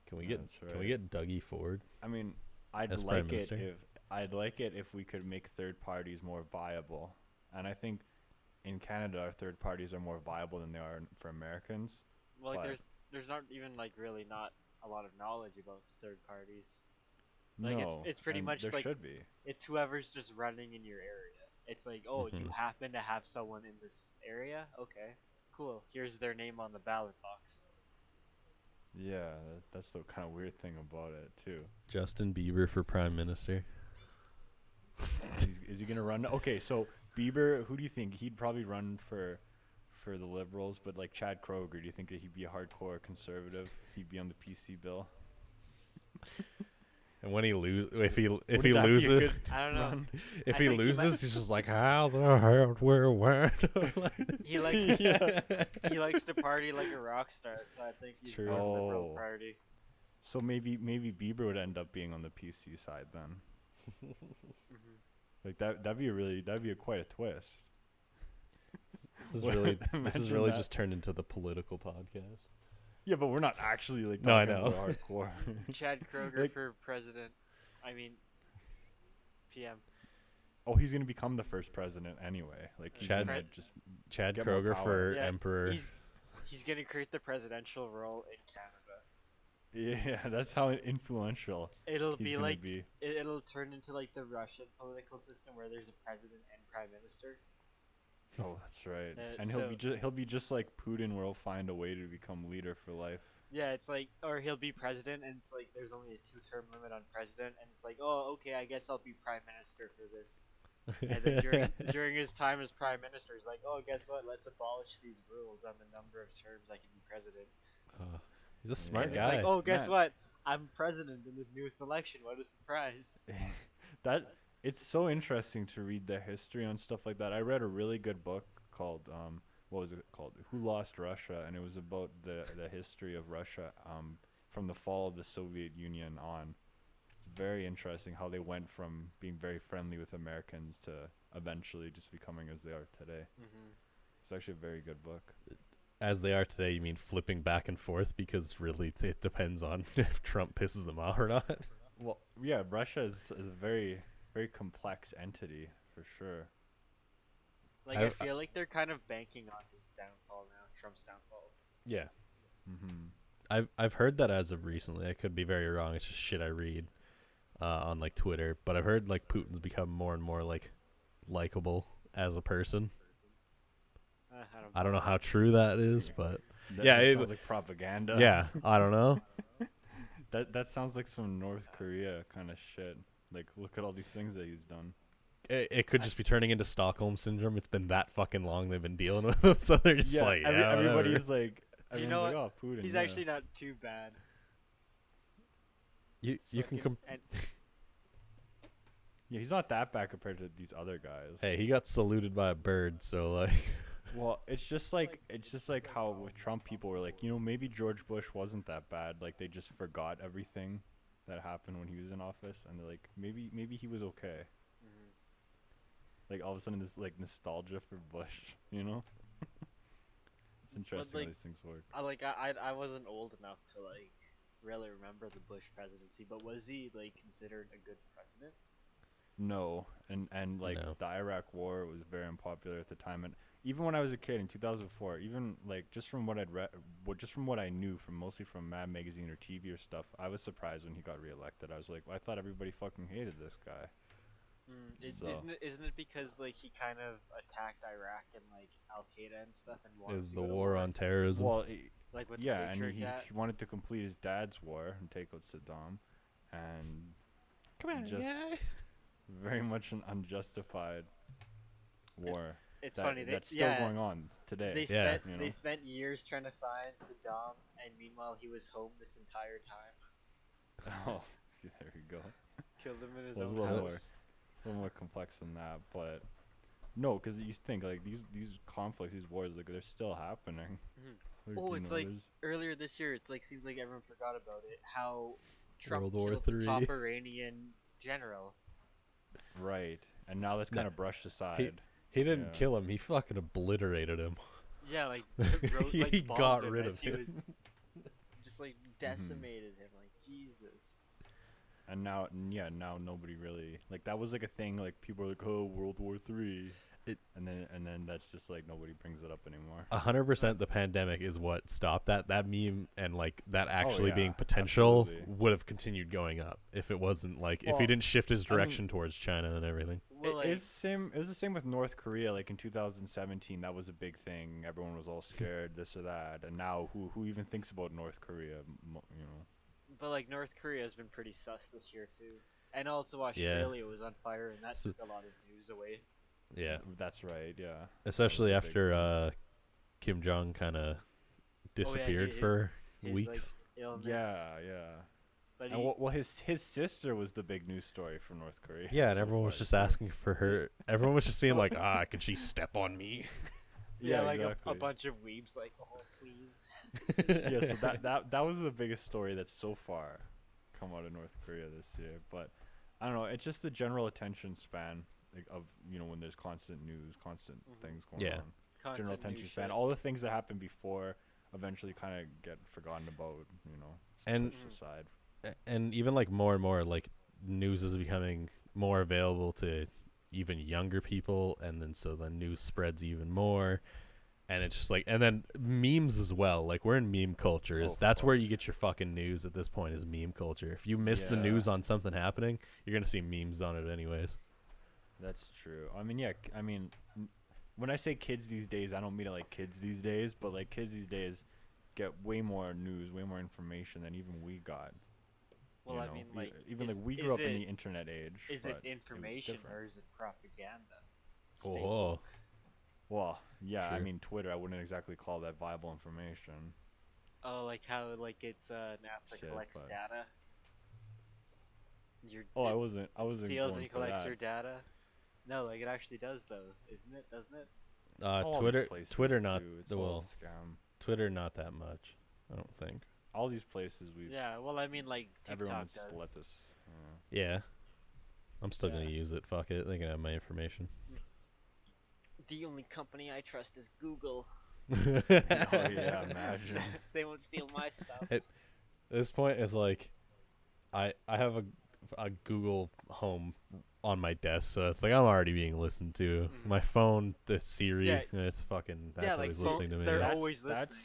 Can we Yeah, get that's can we right. get Dougie Ford I mean, I'd as Prime like it Minister? if we could make third parties more viable. And I think in Canada, our third parties are more viable than they are for Americans. Well, like But there's not even like really not a lot of knowledge about third parties. Like no, it's pretty and much there like should be. it's whoever's just running in your area. It's like, oh, you Mhm. happen to have someone in this area? Okay, cool. Here's their name on the ballot box. Yeah, that's the kind of weird thing about it too. Justin Bieber for Prime Minister. Is he gonna run? Okay, so Bieber, who do you think he'd probably run for the Liberals? But like Chad Kroger, do you think that he'd be a hardcore conservative? He'd be on the PC bill. And when he if he Wouldn't he that be a loses, good I don't know. run? if I he think he might- loses, he's just like, how the hell where when? He likes Yeah. he likes to party like a rock star, so I think he's True. more liberal Oh. party. So maybe Bieber would end up being on the PC side then. Hmm. Like that'd be quite a twist. This is Well, really imagine that. just turned into the political podcast. Yeah, but we're not actually like No, I talking know. about hardcore. Chad Kroger Like- for president. I mean, PM. Oh, he's gonna become the first president anyway. Like he's Chad- gonna just Chad Get more Kroger power. for Yeah, Emperor. He's gonna create the presidential role in Canada. yeah, that's how influential It'll he's be gonna like be. it'll turn into like the Russian political system where there's a president and prime minister. Oh, that's right. And so- he'll be just like Putin, where he'll find a way to become leader for life. Yeah, it's like, or he'll be president, and it's like there's only a 2-term limit on president, and it's like, oh, okay, I guess I'll be prime minister for this. And then during his time as prime minister, he's like, oh, guess what? Let's abolish these rules on the number of terms I can be president. He's a smart And Yeah. it's guy. like, oh, guess Man. what? I'm president in this newest election. What a surprise! That it's so interesting to read the history on stuff like that. I read a really good book called what was it called? Who Lost Russia? And it was about the history of Russia from the fall of the Soviet Union on. Very interesting how they went from being very friendly with Americans to eventually just becoming as they are today. Hmm. It's actually a very good book. As they are today, you mean flipping back and forth, because really it depends on if Trump pisses them off or not. Well, yeah, Russia is a very, very complex entity for sure. Like, I- I feel like they're kind of banking on his downfall now, Trump's downfall. Yeah. Mm-hmm. I've heard that as of recently. I could be very wrong. It's just shit I read on like Twitter. But I've heard like Putin's become more and more like likable as a person. I don't know how true that is, but Yeah, That it- sounds like propaganda. yeah, I don't know. That sounds like some North Korea kind of shit. Like, look at all these things that he's done. It could just be turning into Stockholm syndrome. It's been that fucking long they've been dealing with them, so they're just like, yeah, everybody's whatever. like, You know everyone's like, oh, Putin. He's yeah. actually not too bad. you can Fucking- and Yeah, he's not that bad compared to these other guys. Hey, he got saluted by a bird, so like, Well, it's just like how with Trump people were like, maybe George Bush wasn't that bad. Like they just forgot everything that happened when he was in office, and they're like, maybe he was okay. Mhm. Like all of a sudden, this like nostalgia for Bush, It's interesting like, how these things work. I wasn't old enough to like really remember the Bush presidency, but was he like considered a good president? No, and like No. the Iraq War was very unpopular at the time, and even when I was a kid in 2004, even like just from what I'd read, just from what I knew from mostly from Mad Magazine or TV or stuff, I was surprised when he got reelected. I was like, I thought everybody fucking hated this guy. So- Isn't it because like he kind of attacked Iraq and like Al Qaeda and stuff and wanted is to the go to war on terrorism. Well, like with yeah, the and Patriot Act? he wanted to complete his dad's war and take out Saddam, and Come on, just guy. very much an unjustified war It's that, funny. that's still yeah, going on today. They Yeah. spent they spent years trying to find Saddam, and meanwhile he was home this entire time. Oh, there we go. Killed him in his Was a own little house. more. little more complex than that, but no, because you think like these conflicts, these wars, like they're still happening. Like, Oh, you it's know, like there's earlier this year. It's like seems like everyone forgot about it. How Trump World War killed the top Three. Iranian general. right, and now that's No, kind of brushed He aside. he didn't Yeah. kill him. He fucking obliterated him. Yeah, like He bombed got him rid as of he him. was just like decimated him. Like Jesus. And now, yeah, now nobody really like that was like a thing. Like people are like, oh, World War III, It- and then that's just like nobody brings it up anymore. 100% the pandemic is what stopped that. That meme and like that actually yeah, being potential absolutely. would have continued going up if it wasn't like if he Well, didn't shift his I mean- direction towards China and everything. Well, It like is the same. It was the same with North Korea. Like in 2017, that was a big thing. Everyone was all scared, this or that. And now, who even thinks about North Korea? You know. but like North Korea has been pretty sus this year too. And also Australia was on fire, and that So- took a lot of news away. Yeah, That's right. Yeah. especially a big after Kim Jong kind of disappeared his- for His weeks. like illness. Yeah. But And well, his sister was the big news story for North Korea. Yeah, and so everyone was far, just so- asking for her. Everyone was just being like, "Can she step on me?" yeah, like a exactly. bunch of weebs like, oh please. Yeah, so that was the biggest story that's so far come out of North Korea this year. But I don't know, it's just the general attention span like, of when there's constant news, constant things going Yeah. on. Constant General news attention span. shit. All the things that happened before eventually kind of get forgotten about. Just And- pushed aside. And even like more and more, like news is becoming more available to even younger people, and then so the news spreads even more. And it's just like, and then memes as well. Like we're in meme culture. That's fuck. where you get your fucking news at this point is meme culture. If you miss the Yeah. news on something happening, you're gonna see memes on it anyways. That's true. I mean, yeah. When I say kids these days, I don't mean it like kids these days, but like kids these days get way more news, way more information than even we got. Well, I mean, like, even is- like we is grew up in it- the internet age. Is but it information different. or is it propaganda? Stay Oh, woke. Well, yeah. I True. mean, Twitter. I wouldn't exactly call that viable information. Oh, like how like it's an app that Shit, collects but- data. Your Oh, I it wasn't steals going and for collects that. your data. No, like it actually does though, isn't it? Doesn't it? All these Twitter, places Twitter not do. It's all a well, scam. Twitter not that much. I don't think. All these places we've. Yeah. Well, I mean, like Everyone TikTok wants does. just to let this. Yeah, I'm still Yeah. gonna use it. Fuck it, they can have my information. The only company I trust is Google. Oh yeah, imagine. They won't steal my stuff. At this point, it's like, I have a Google Home on my desk, so it's like I'm already being listened to. Mhm. My phone, the Siri, Yeah. it's fucking. That's Yeah, like, always phone- listening to me. they're Yeah. always listening.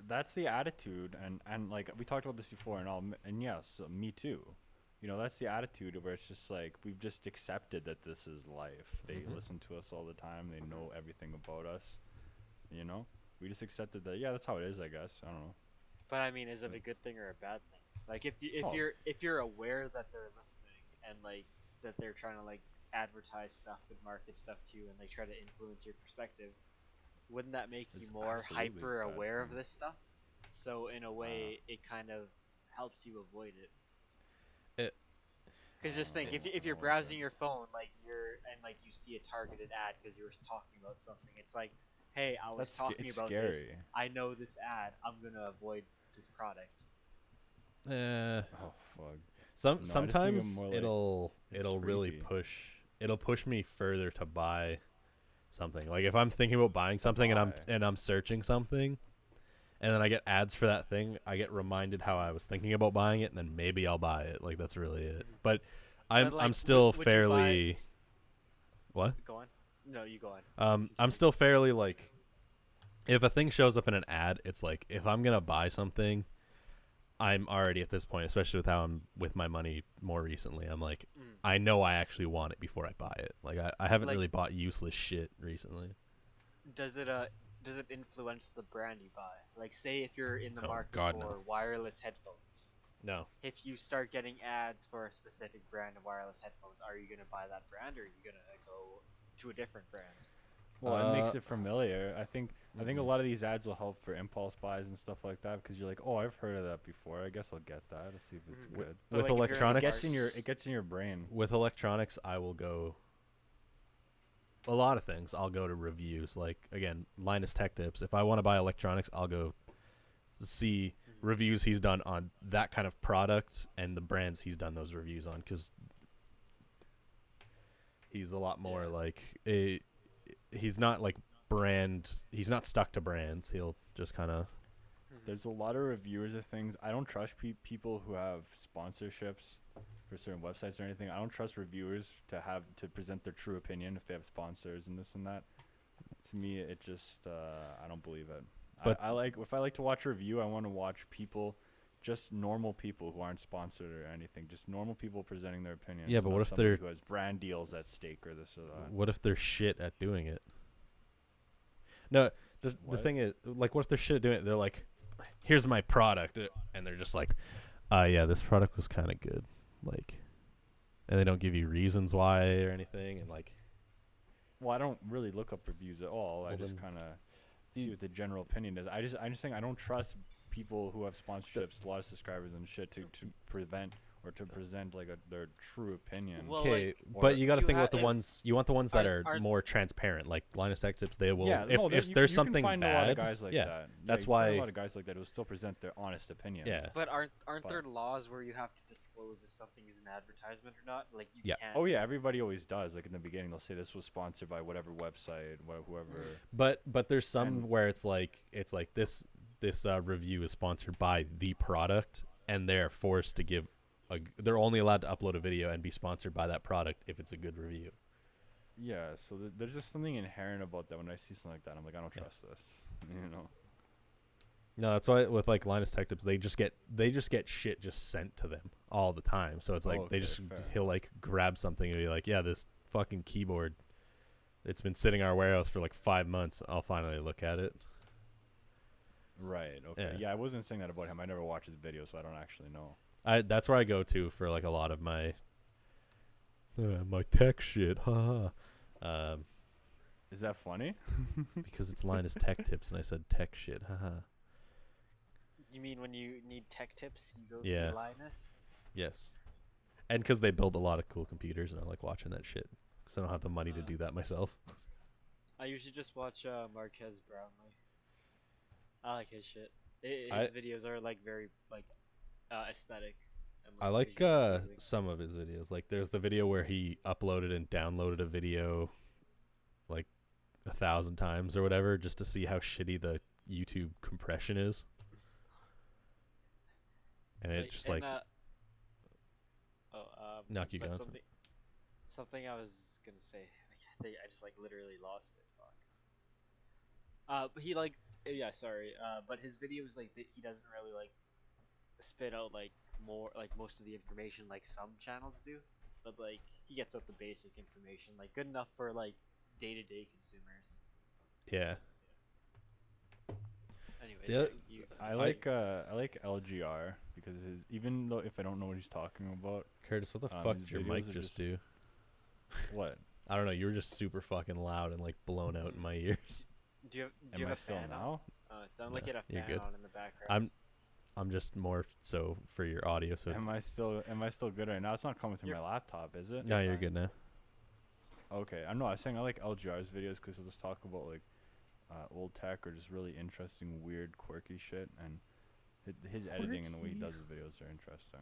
That's the attitude, and like we talked about this before, and yes, me too. That's the attitude where it's just like we've just accepted that this is life. They Mhm. listen to us all the time. They know everything about us. We just accepted that. Yeah, that's how it is. I guess. I don't know. But I mean, is it a good thing or a bad thing? Like if Oh. you're aware that they're listening and like that they're trying to like advertise stuff and market stuff to you and they try to influence your perspective, wouldn't that make you It's more absolutely a hyper bad aware of thing. this stuff? So in a way, it kind of helps you avoid it. Because just think, if you're Oh, browsing okay. your phone, like you see a targeted ad because you were talking about something, it's like, hey, I was talking It's about scary. this. I know this ad. I'm gonna avoid this product. Oh fuck. Some No, I just think sometimes of more like it'll it's really creepy. push me further to buy something. Like if I'm thinking about buying something buy. and I'm searching something, and then I get ads for that thing, I get reminded how I was thinking about buying it, and then maybe I'll buy it. Like that's really it. But I'm like, still would you buy- fairly. What? Go on. No, you go on. I'm still fairly like, if a thing shows up in an ad, it's like if I'm gonna buy something, I'm already at this point, especially with how I'm with my money more recently. I'm like, Mm. I know I actually want it before I buy it. Like I haven't Like- really bought useless shit recently. Does it influence the brand you buy? Like, say if you're in the Oh, market God, for no. wireless headphones, No. if you start getting ads for a specific brand of wireless headphones, are you gonna buy that brand or are you gonna go to a different brand? Well, it makes it familiar. I think a mhm. lot of these ads will help for impulse buys and stuff like that because you're like, oh, I've heard of that before. I guess I'll get that. Let's see if it's Mhm. good. But, With like, if you're in the It electronics, gets in your brain. with electronics, I will go a lot of things. I'll go to reviews. Like again, Linus Tech Tips. If I want to buy electronics, I'll go see Mhm. reviews he's done on that kind of product and the brands he's done those reviews on, because he's a lot more Yeah. like he's not like he's not stuck to brands. He'll just kind of Mhm. There's a lot of reviewers of things. I don't trust people who have sponsorships for certain websites or anything. I don't trust reviewers to present their true opinion if they have sponsors and this and that. To me, it just I don't believe it. But- I like if I like to watch a review, I want to watch people, just normal people who aren't sponsored or anything, just normal people presenting their opinions. Yeah, but not what if somebody they're- who has brand deals at stake or this or that? what if they're shit at doing it? No, the What? thing is, like, what if they're shit at doing it? They're like, here's my product, and they're just like, yeah, this product was kind of good, like, and they don't give you reasons why or anything, and like, Well, I don't really look up reviews at all. I Well, just then kind of see what the general opinion is. I just think I don't trust people who have sponsorships, a lot of subscribers and shit to prevent or to present like their true opinion. Well, okay, like, but you got to you think ha- about the if- ones you want the ones that are aren't- more transparent, like Linus Tech Tips. They will, yeah, if no, if you there's can something find bad, a lot of guys like yeah, that. that's you can find why- a lot of guys like that who still present their honest opinion. yeah. But aren't But- there laws where you have to disclose if something is an advertisement or not? Like you Yeah. can't. Oh yeah, everybody always does. Like in the beginning, they'll say this was sponsored by whatever website, whoever. But there's some And- where it's like this review is sponsored by the product, and they're forced to give they're only allowed to upload a video and be sponsored by that product if it's a good review. Yeah, so there's just something inherent about that. When I see something like that, I'm like, I don't Yeah. trust this. You know. No, that's why with like Linus Tech Tips, they just get shit just sent to them all the time. So it's like Okay, fair. he'll like grab something and be like, yeah, this fucking keyboard, it's been sitting in our warehouse for like 5 months. I'll finally look at it. Right. Okay. Yeah. Yeah, I wasn't saying that about him. I never watch his videos, so I don't actually know. That's where I go to for like a lot of my tech shit. Haha. Is that funny? Because it's Linus Tech Tips and I said tech shit. Haha. You mean when you need tech tips, you go Yeah. see Linus? Yes. And because they build a lot of cool computers, and I like watching that shit. Because I don't have the money to do that myself. I usually just watch Marquez Brownlee. I like his shit. His I- videos are like very like aesthetic. And, I like visually pleasing. some of his videos. Like there's the video where he uploaded and downloaded a video like 1,000 times or whatever, just to see how shitty the YouTube compression is. And it's just like, knock you but down. something I was gonna say. I just like literally lost it. Fuck. But he like sorry. But his videos like he doesn't really like spit out like more like most of the information like some channels do. But like he gets out the basic information like good enough for like day-to-day consumers. yeah. Anyways, The oth- you I like LGR because even though if I don't know what he's talking about, Curtis, what the his fuck did your videos mic are just do? what? I don't know. You were just super fucking loud and like blown out in my ears. do you Am have I a still fan on? now? It sounded like No, you had a you're fan good. on in the background. I'm just more so for your audio. So Am I still good right now? It's not coming through You're my laptop, is it? no, you're fine. good now. Okay, I know. I was saying I like LGR's videos because he'll just talk about like old tech or just really interesting, weird, quirky shit, and his editing and the way he does his videos are interesting.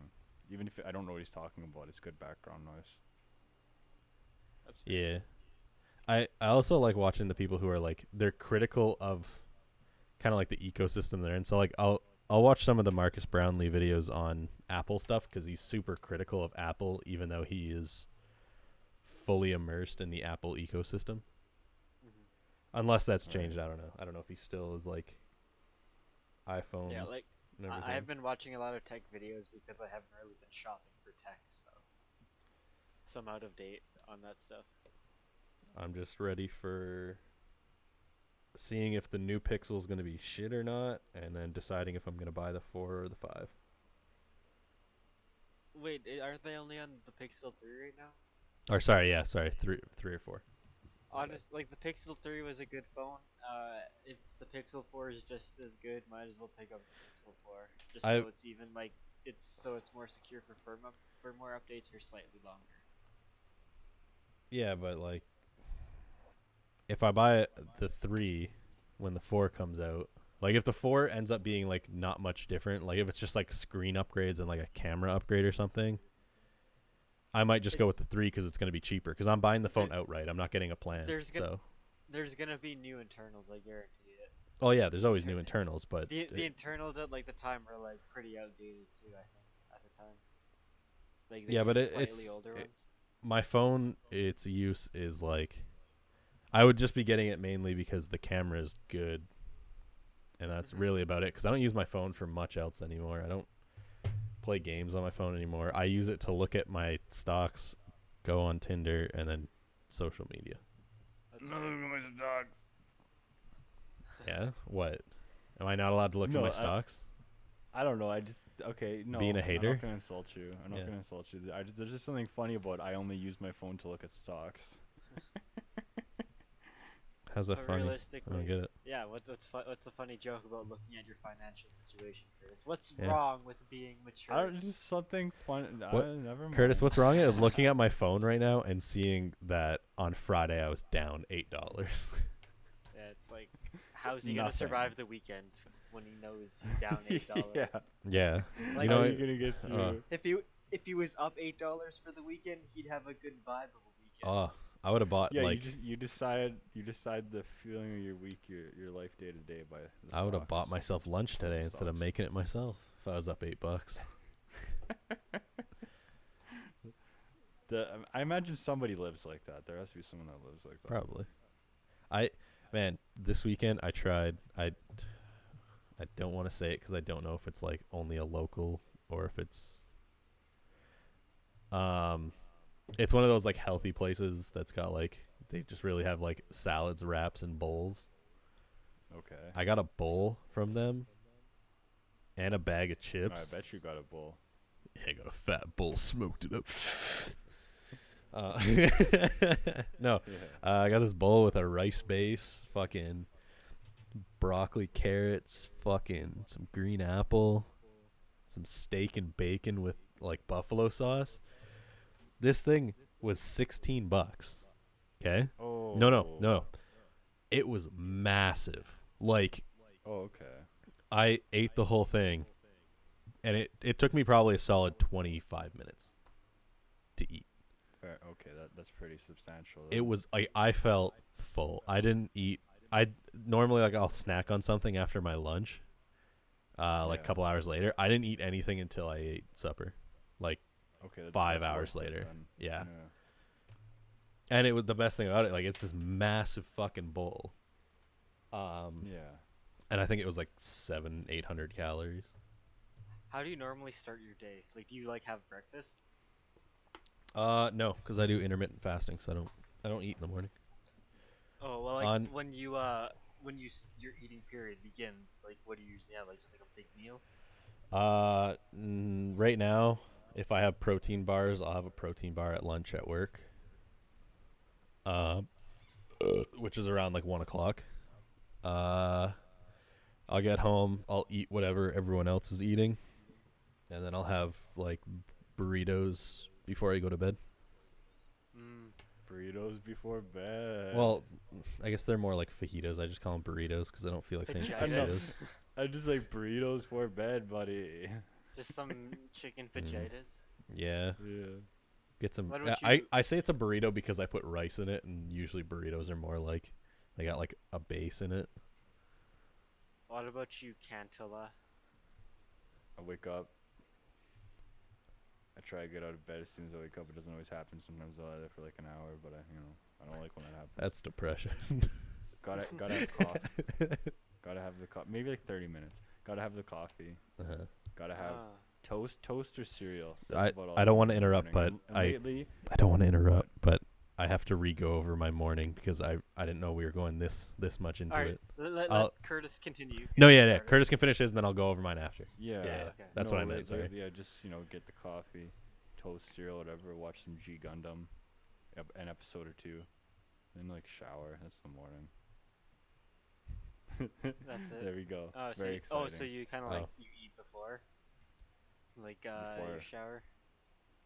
Even if I don't know what he's talking about, it's good background noise. That's fair. Yeah. I also like watching the people who are like they're critical of kind of like the ecosystem they're in. So like I'll watch some of the Marcus Brownlee videos on Apple stuff because he's super critical of Apple, even though he is fully immersed in the Apple ecosystem. Mhm. Unless that's Right. changed, I don't know. I don't know if he still is like iPhone. Yeah, like and everything. I have been watching a lot of tech videos because I haven't really been shopping for tech stuff. So I'm out of date on that stuff. I'm just ready for seeing if the new Pixel's going to be shit or not, and then deciding if I'm going to buy the 4 or the 5. Wait, aren't they only on the Pixel 3 right now? Or sorry, 3 or 4. honest, like the Pixel 3 was a good phone. If the Pixel 4 is just as good, might as well pick up the Pixel 4, just I so it's even like it's more secure for firmware updates or slightly longer. yeah, but like if I buy the 3 when the 4 comes out, like if the 4 ends up being like not much different, like if it's just like screen upgrades and like a camera upgrade or something, I might just go with the 3 because it's going to be cheaper. Because I'm buying the phone outright. I'm not getting a plan. There's gonna So, there's gonna be new internals, I guarantee it. oh yeah, there's always new internals, but The internals at like the time were like pretty outdated too. I think at the time, like they yeah, were but slightly older ones. my phone, its use is like, I would just be getting it mainly because the camera is good, and that's really about it. Because I don't use my phone for much else anymore. I don't play games on my phone anymore. I use it to look at my stocks, go on Tinder, and then social media. That's Look at my stocks. Yeah? What? Am I not allowed to look at my stocks? I don't know. I just okay. No, Being a I'm hater? not gonna insult you. I'm not gonna insult you. There's just something funny about I only use my phone to look at stocks. How's that But funny? I realistically, don't get it. yeah. What's the funny joke about looking at your financial situation, Curtis? What's Yeah. wrong with being mature? I don't just something fun. What? Never mind. Curtis, what's wrong with looking at my phone right now and seeing that on Friday I was down $8? Yeah, it's like, how's he gonna Nothing. survive the weekend when he knows he's down $8? Yeah. Yeah. Like, You know How are what? you gonna get through? if he was up $8 for the weekend, he'd have a good vibe of a weekend. Oh, I would have bought Yeah, like you decide the feeling of your week, your life day to day by. The I would have stocks. bought myself lunch today instead of Stocks. making it myself if I was up $8. I imagine somebody lives like that. There has to be someone that lives like that. Probably. This weekend I tried. I don't want to say it because I don't know if it's like only a local or if it's it's one of those like healthy places that's got like they just really have like salads, wraps, and bowls. Okay. I got a bowl from them and a bag of chips. I bet you got a bowl. Yeah, I got a fat bowl, smoked it up. No, Yeah. I got this bowl with a rice base, fucking broccoli, carrots, fucking some green apple, some steak and bacon with like buffalo sauce. This thing was $16. Okay? Oh. No. It was massive. Like, Oh, okay. I ate the whole thing, and it took me probably a solid 25 minutes to eat. Fair. Okay, that's pretty substantial. It was like I felt full. I didn't eat. I normally like I'll snack on something after my lunch, like a couple hours later. I didn't eat anything until I ate supper, like okay. 5 that's hours worth it later. then. Yeah. And it was the best thing about it. Like it's this massive fucking bowl. Yeah. And I think it was like 700-800 calories. How do you normally start your day? Like, do you like have breakfast? No, because I do intermittent fasting, so I don't eat in the morning. Oh well, like On- when your eating period begins, like what do you usually have? Like just like a big meal? Right now, if I have protein bars, I'll have a protein bar at lunch at work. Which is around like 1:00. I'll get home, I'll eat whatever everyone else is eating, and then I'll have like burritos before I go to bed. Burritos before bed. Well, I guess they're more like fajitas. I just call them burritos because I don't feel like saying Fajitas. fajitas. I just like burritos for bed, buddy. Just some chicken fajitas. Yeah. Yeah. Get some. Why don't I you- I say it's a burrito because I put rice in it, and usually burritos are more like they got like a base in it. What about you, Cantilla? I wake up. I try to get out of bed as soon as I wake up. It doesn't always happen. Sometimes I'll lie there for like an hour, but I don't like when that happens. That's depression. Gotta have coffee. Gotta have the coffee. Maybe like 30 minutes. Gotta have the coffee. Uh-huh. Gotta have toast or cereal. I about all don't I want do to in the interrupt, but morning. And lately, I don't want to interrupt, but I have to re-go over my morning because I didn't know we were going this much into All right, it. let I'll- Curtis continue. No, yeah. Curtis can finish his, and then I'll go over mine after. yeah, Yeah, okay. that's what I meant. Sorry. Lately, I just get the coffee, toast, cereal, whatever. Watch some G Gundam, an episode or two, Then like shower. That's the morning. That's it. There we go. Oh, so Very you, exciting. so you kind of Oh. like you eat before, like Before. your shower.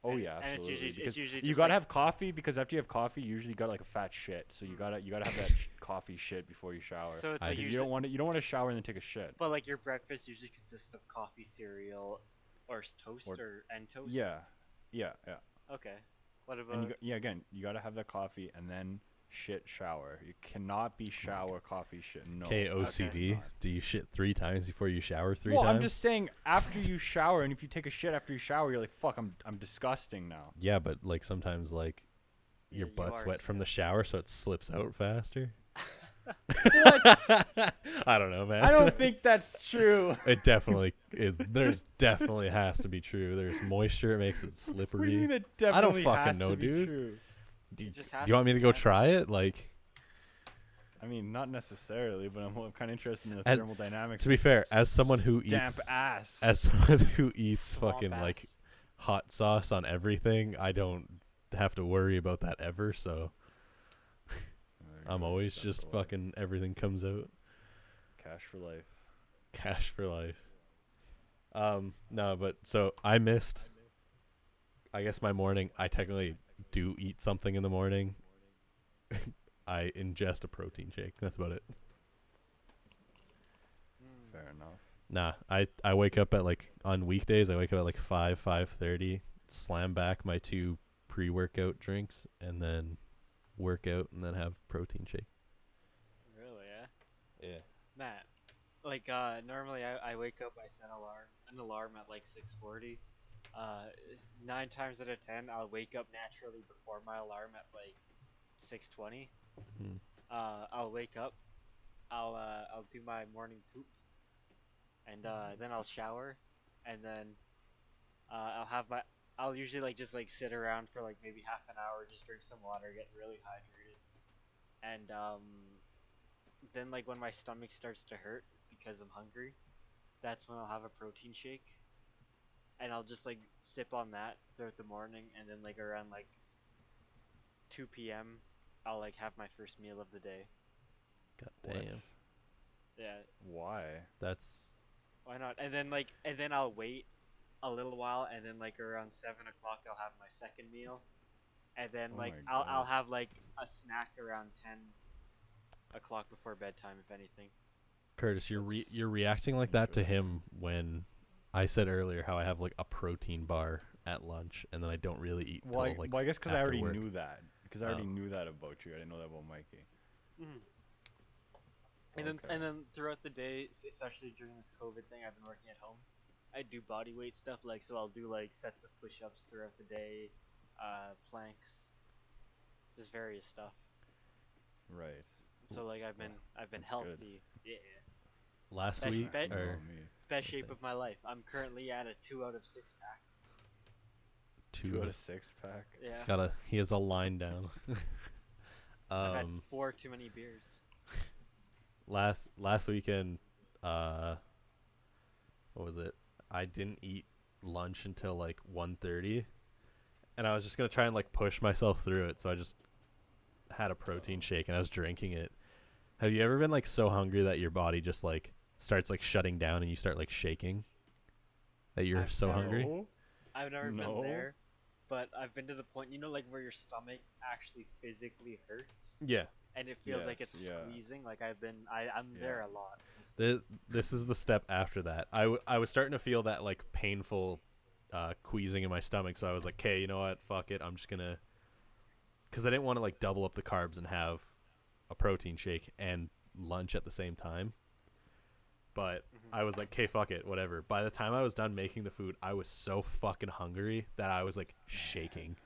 Oh And- yeah, and absolutely. it's Because usually you just, gotta like- have coffee. Because after you have coffee, you usually got like a fat shit. So you gotta have that coffee shit before you shower. So it's I like do. Because you don't want to shower and then take a shit. but like your breakfast usually consists of coffee, cereal, or toast Or- and toast. Yeah. Okay. What And about? again, you gotta have that coffee and then shit shower. You cannot be shower coffee shit. No. KOCD. absolutely Do you shit 3 times before you shower 3 not. Well, times? I'm just saying after you shower, and if you take a shit after you shower, you're like, fuck, I'm disgusting now. Yeah, but like sometimes like Yeah, your you butt's are wet from the shower, so it slips out faster. What? I don't know, man. I don't think that's true. It definitely is. There's definitely has to be true. There's moisture. It makes it What do you slippery. mean it I don't definitely fucking has know, to be dude. true? Do It just has you want to me to be, go man. try it? Like, I mean, not necessarily, but I'm kind of interested in the As- thermodynamics. to be fair, s- as someone who damp eats, ass. as someone who eats Swamp fucking ass. like hot sauce on everything, I don't have to worry about that ever. So There you I'm go, always shut just the light. fucking everything comes out. Cash for life. Cash for life. No, but so I missed. I guess my morning. I technically do eat something in the morning. I ingest a protein shake. That's about it. Mm. Fair enough. Nah, I wake up at like on weekdays. I wake up at like 5:30. Slam back my 2 pre-workout drinks and then work out and then have protein shake. Really? Yeah. Yeah. Matt, like normally I wake up, I set an alarm at like 6:40. 9 times out of 10 I'll wake up naturally before my alarm at like 6:20. Mhm. I'll wake up, I'll do my morning poop, and then I'll shower, and then I'll usually like just like sit around for like maybe half an hour, just drink some water, get really hydrated, and then like when my stomach starts to hurt because I'm hungry, that's when I'll have a protein shake, and I'll just like sip on that throughout the morning, and then like around like 2 p.m. I'll like have my first meal of the day. God What? damn. Yeah, Why? That's why not? And then I'll wait a little while, and then like around 7 o'clock I'll have my second meal, and then Oh like my I'll God. have like a snack around 10 o'clock before bedtime, if anything. Curtis. You're That's you're reacting like that to interesting. him when I said earlier how I have like a protein bar at lunch and then I don't really eat Well, till like I guess because I after already work. knew that. Because I already Oh. knew that about you. I didn't know that about Mikey. Mm-hmm. And Okay. then throughout the day, especially during this COVID thing, I've been working at home. I do body weight stuff, like so I'll do like sets of push-ups throughout the day, planks, just various stuff. Right. So like I've been That's good. healthy. Yeah. Last Best- week best- or me. Best I shape think. of my life. I'm currently at a 2 out of 6 pack. 2 2 out out of 6 pack. Yeah. he has a line down. I've had um 4 too many beers. last weekend what was it? I didn't eat lunch until like 1:30 and I was just going to try and like push myself through it, so I just had a protein shake and I was drinking it. Have you ever been like so hungry that your body just like starts like shutting down and you start like shaking? That you're I've so never- hungry? No. I've never No. been there, but I've been to the point, like where your stomach actually physically hurts, Yeah. and it feels like Yes, it's yeah. squeezing. Like I'm there Yeah. a lot. This is the step after that. I was starting to feel that like painful queasing in my stomach, so I was like, "Okay, you know what? Fuck it. I'm just gonna," because I didn't want to like double up the carbs and have a protein shake and lunch at the same time. But Mhm. I was like, "Okay, fuck it, whatever." By the time I was done making the food, I was so fucking hungry that I was like shaking.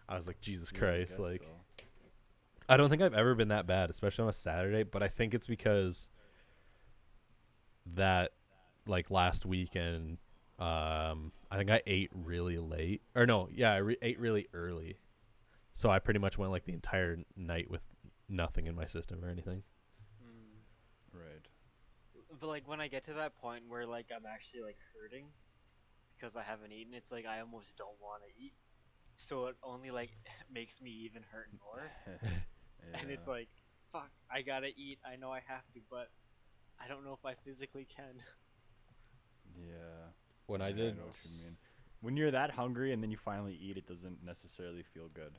I was like, Jesus Yeah, I Christ, guess like. so. I don't think I've ever been that bad, especially on a Saturday, but I think it's because that like last weekend I think I ate really late. Or no, yeah, I ate really early. So I pretty much went like the entire night with nothing in my system or anything. Mm. Right. But like when I get to that point where like I'm actually like hurting because I haven't eaten, it's like I almost don't want to eat. So it only like makes me even hurt more. and it's like, fuck, I gotta eat. I know I have to, but I don't know if I physically can. Yeah. When Yeah, I did, know what you mean. When you're that hungry and then you finally eat, it doesn't necessarily feel good.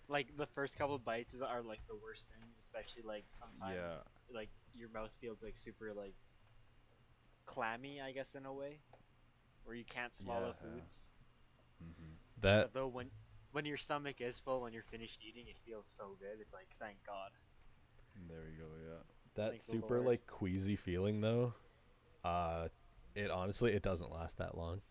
Like the first couple bites are like the worst things, especially like sometimes Yeah. like your mouth feels like super like clammy, I guess, in a way, where you can't swallow Yeah. foods. Mhm. that But though when your stomach is full, when you're finished eating, it feels so good. It's like, thank God. There you go. Yeah. that Thank the super Lord. like queasy feeling though, it honestly it doesn't last that long.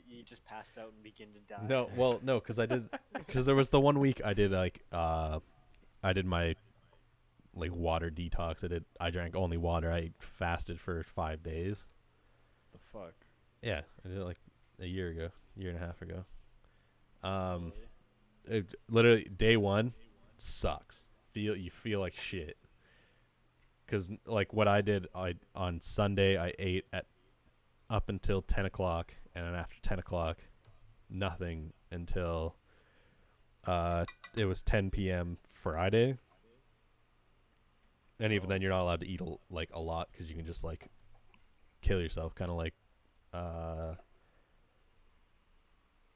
You just pass out and begin to die. No, well, no, because there was the one week I did like I did my like water detox. I drank only water. I fasted for 5 days. The fuck. Yeah, I did it like a year and a half ago. Holy. It, literally day one sucks. You feel like shit. Cause like what I did, I on Sunday I ate at up until 10 o'clock, and then after 10 o'clock, nothing until it was 10 p.m. Friday. And even then, you're not allowed to eat like a lot because you can just like kill yourself, kind of like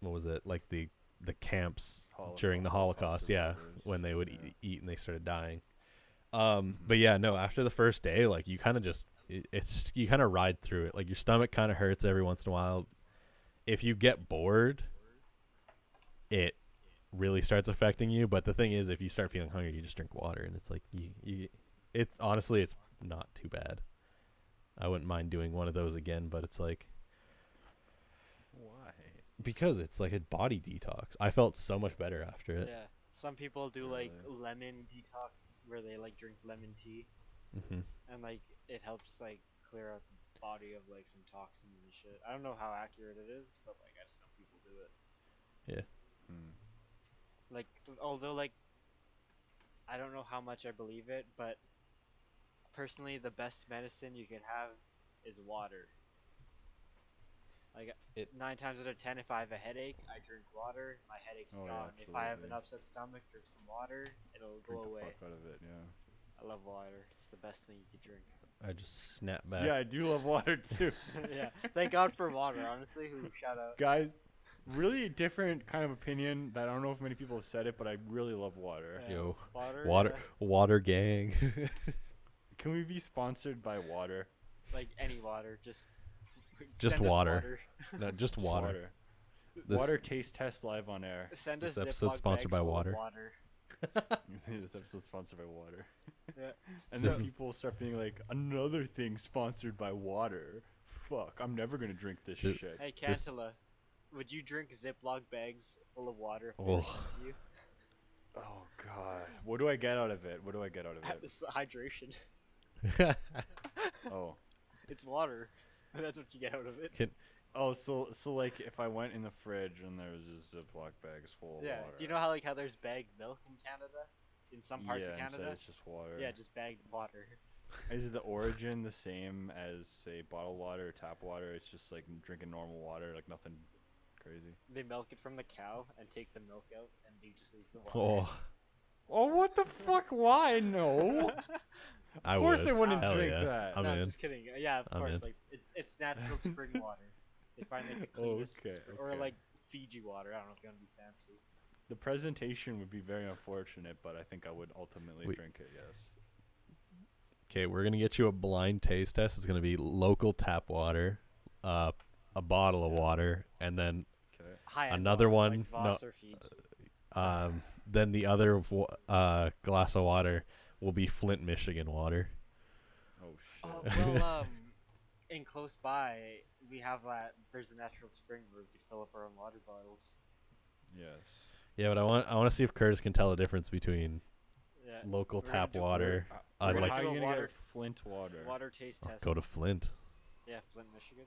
what was it, like the camps during the Holocaust, yeah, when they would eat and they started dying. But yeah, no, after the first day, like you kind of just it's just, you kind of ride through it. Like your stomach kind of hurts every once in a while. If you get bored, it really starts affecting you. But the thing is, if you start feeling hungry, you just drink water, and it's like it's honestly it's not too bad. I wouldn't mind doing one of those again, but it's like, why? Because it's like a body detox. I felt so much better after it. Yeah. Some people do like Really? lemon detox where they like drink lemon tea Hmm. and like it helps like clear out the body of like some toxins and shit. I don't know how accurate it is, but like I just know people do it. Yeah. Hmm. Like although like I don't know how much I believe it, but personally the best medicine you can have is water. Like It 9 times out of 10, if I have a headache, I drink water. My headache's Oh, yeah, gone. If I have an absolutely. upset stomach, drink some water. It'll Drink go the away. fuck out of it. Yeah. I love water. It's the best thing you could drink. I just snap back. Yeah, I do love water too. Yeah. Thank God for water. Honestly, who shout out. Guys, really different kind of opinion that I don't know if many people have said it, but I really love water. Yeah, Yo, water. water gang. Can we be sponsored by water? Like any water, Just send us water. No, just water. This- Water taste test live on air. Send This us episode's Ziploc sponsored bags by full of water. water. This episode's sponsored by water. Yeah. And then people start being like, another thing sponsored by water. Fuck, I'm never gonna drink this Th- shit. Hey This- Cantala, would you drink Ziploc bags full of water if Oh. they were sent to you? Oh god. What do I get out of it? What do I get out of it? It's hydration. Oh. It's water. That's what you get out of it. Oh, so like if I went in the fridge and there was just Ziploc bags full of Yeah. water. Do you know how there's bagged milk in Canada? In some parts of instead Canada? it's just water. Yeah, just bagged water. Is the origin the same as say bottled water or tap water? It's just like drinking normal water, like nothing crazy. They milk it from the cow and take the milk out and you just leave the water. Oh, Oh, what the fuck? Why? No. I Of course would. I wouldn't Hell drink yeah. that. I'm No, I'm in. just kidding. Yeah, of I'm course. in. Like it's natural spring water. They find like the cleanest, Okay, or okay. like Fiji water. I don't know if you want to be fancy. The presentation would be very unfortunate, but I think I would ultimately We- drink it, yes. Okay, we're gonna get you a blind taste test. It's gonna be local tap water, a bottle of water, and then Okay. High-end Another water, one, like Voss or Fiji. then the other glass of water will be Flint, Michigan water. Oh shit. Well, in close by, we have there's a natural spring where we could fill up our own water bottles. Yes. Yeah, but I want to see if Curtis can tell the difference between Yeah. local We're gonna tap do- water. we're I'd gonna like how do are a you gonna water- get Flint water? Water taste I'll test. go to Flint. Yeah, Flint, Michigan.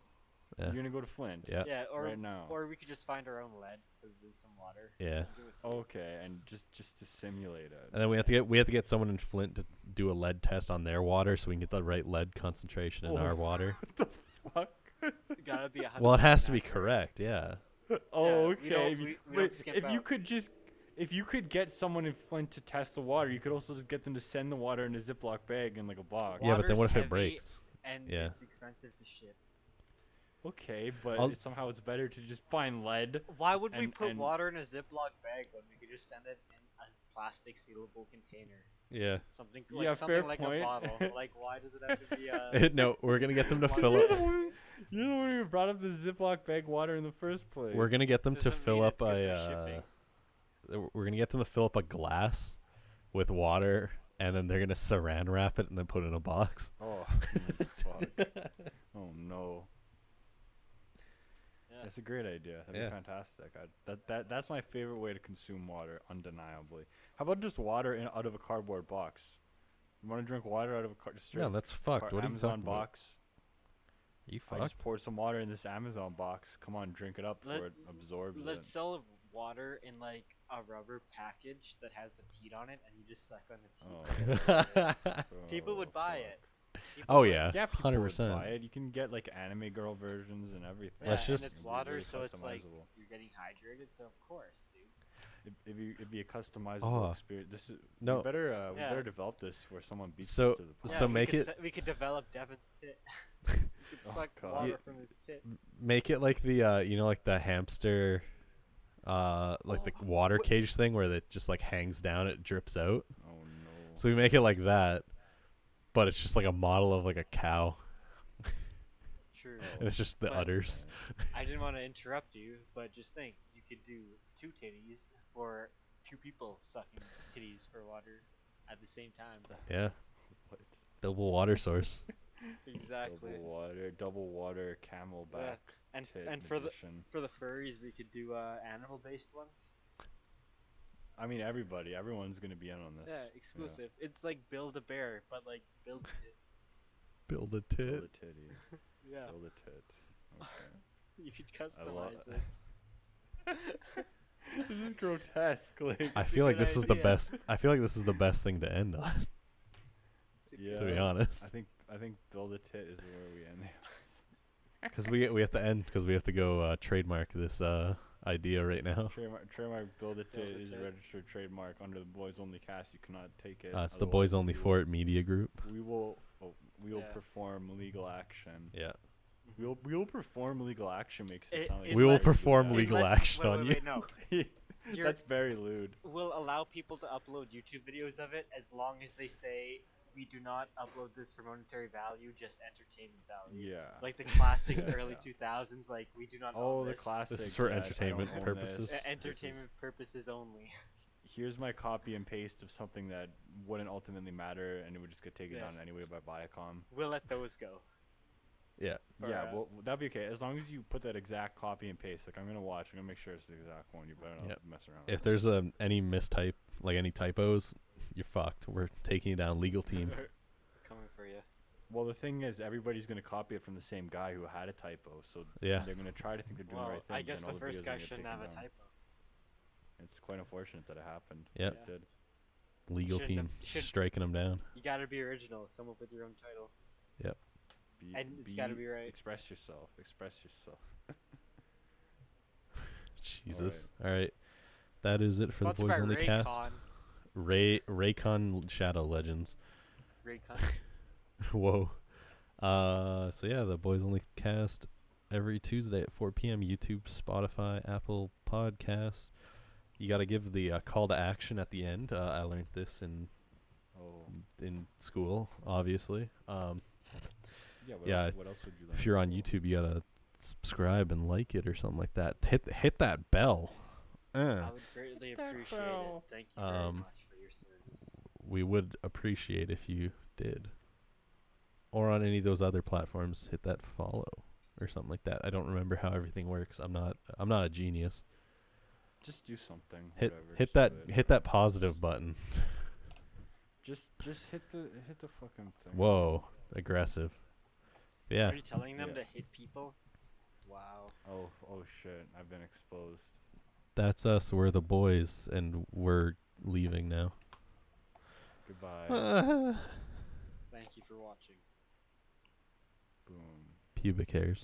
Yeah. You're gonna go to Flint. Yeah. Yeah, or Right now. or we could just find our own lead with some water. Yeah. and do it too. Okay, and just to simulate it. And then we have to get someone in Flint to do a lead test on their water so we can get the right lead concentration in Oh. our water. Fuck. Gotta be 100% Well, it has to be accurate. correct. Yeah. Oh, we okay. don't- If you- we don't but skip if you out. could just if you could get someone in Flint to test the water, you could also just get them to send the water in a Ziploc bag in like a box. Yeah, but then what if Water's it breaks? and Yeah. it's expensive to ship. Okay, but I'll- somehow it's better to just find lead. Why would we And- put and- water in a Ziploc bag when we could just send it in a plastic sealable container? Yeah. Something Yeah, like fair something like point. a bottle. Like, why does it have to be a? No, we're gonna get them to Why fill is up. it- You're the one who brought up the Ziploc bag water in the first place. We're gonna get them to Doesn't fill mean up it's good for a. shipping. We're gonna get them to fill up a glass with water, and then they're gonna saran wrap it and then put it in a box. Oh, fuck. Oh no. Yeah. That's a great idea. That'd Yeah. be fantastic. That's my favorite way to consume water, undeniably. How about just water out of a cardboard box? You want to drink water out of a just No, straight that's fucked. What are you Amazon talking about? box? You I fucked. just poured some water in this Amazon box. Come on, drink it up before Let- it absorbs it. Let's sell water in like a rubber package that has a teat on it, and you just suck on the teat. Oh. People would Oh, buy fuck. it. People Oh would. yeah, Yeah, people would 100%. buy it. You can get like anime girl versions and everything. Yeah, Let's and just- it's water, Really so it's like customizable. you're getting hydrated. So of course, dude. It'd be a customizable Oh. experience. This is No. We better we Yeah. better develop this where someone beats So- us to the punch. So we make could it- we could develop Devin's tit. We could Oh, suck God. water Yeah. from his tit. Make it like the you know, like the hamster, like the water cage thing where it just like hangs down, it drips out. Oh no. So we make it like that, but it's just like a model of like a cow, True. and it's just the But- udders. I didn't want to interrupt you, but just think, you could do 2 titties for 2 people sucking titties for water at the same time. Yeah, What? double water source. Exactly. Double water, camelback. And tit and edition. for the furries, we could do animal-based ones. I mean, everyone's gonna be in on this. Yeah, exclusive. It's like Build a Bear, but like Build a Tit. Build a Build tit. a titty. Yeah, Build a tit. Okay. you could I love customize it. This is grotesque. Like, I It's a feel like good this is the idea. best. I feel like this is the best thing to end on. yeah. To be honest, I think build a tit is where we end this. because we have to end because we have to go trademark this idea right now. Trademark build a tit Build a is a tit. registered trademark under the boys only cast. You cannot take it. It's the otherwise Boys Only we For It Media Group. We will Yeah. perform legal action. Yeah, We will perform legal action makes it sound like We will Unless- perform bad. legal unless- action wait, on wait, you. wait, no. You're- That's very lewd. We'll allow people to upload YouTube videos of it as long as they say we do not upload this for monetary value, just entertainment value. Yeah. Like the classic Yeah. early 2000s, like we do not Oh, own the this. classic. This is for yes, I don't entertainment own purposes. this. Entertainment purposes only. Here's my copy and paste of something that wouldn't ultimately matter, and it would just get taken down Yes. anyway by Viacom. We'll let those go. Yeah. For, Yeah, well, that'd be okay as long as you put that exact copy and paste. Like I'm gonna make sure it's the exact one. You better not Yep. mess around. If there's any mistype, like any typos, you're fucked. We're taking you down, legal team. Coming for you. Well, the thing is, everybody's gonna copy it from the same guy who had a typo, so Yeah. they're gonna try to think they're doing Well, the right thing. I guess then all the first videos guy are gonna get shouldn't have taken a down. typo. It's quite unfortunate that it happened. Yep. It did. Legal Shouldn't team have- should- striking them down. You gotta be original. Come up with your own title. And it's gotta be right. Express yourself. Express yourself. Jesus. All right. That is it for Sponsored the Boys by Only cast. Raycon. Raycon Shadow Legends. Raycon. Whoa. So yeah, the Boys Only cast every Tuesday at 4 p.m. YouTube, Spotify, Apple Podcasts. You got to give the call to action at the end. I learned this in school, obviously. Yeah. Yeah, What else would you? If you're on YouTube, you gotta subscribe and like it or something like that. Hit that bell. I would greatly appreciate it. Thank you very Um, much for your service. We would appreciate if you did. Or on any of those other platforms, hit that follow or something like that. I don't remember how everything works. I'm not a genius. Just do something. Hit whatever, hit just that do it. hit that positive button. Just hit the fucking thing. Whoa, aggressive. Yeah. Are you telling them Yeah. to hit people? Wow. Oh shit! I've been exposed. That's us. We're the boys, and we're leaving now. Goodbye. Thank you for watching. Boom. Pubic hairs.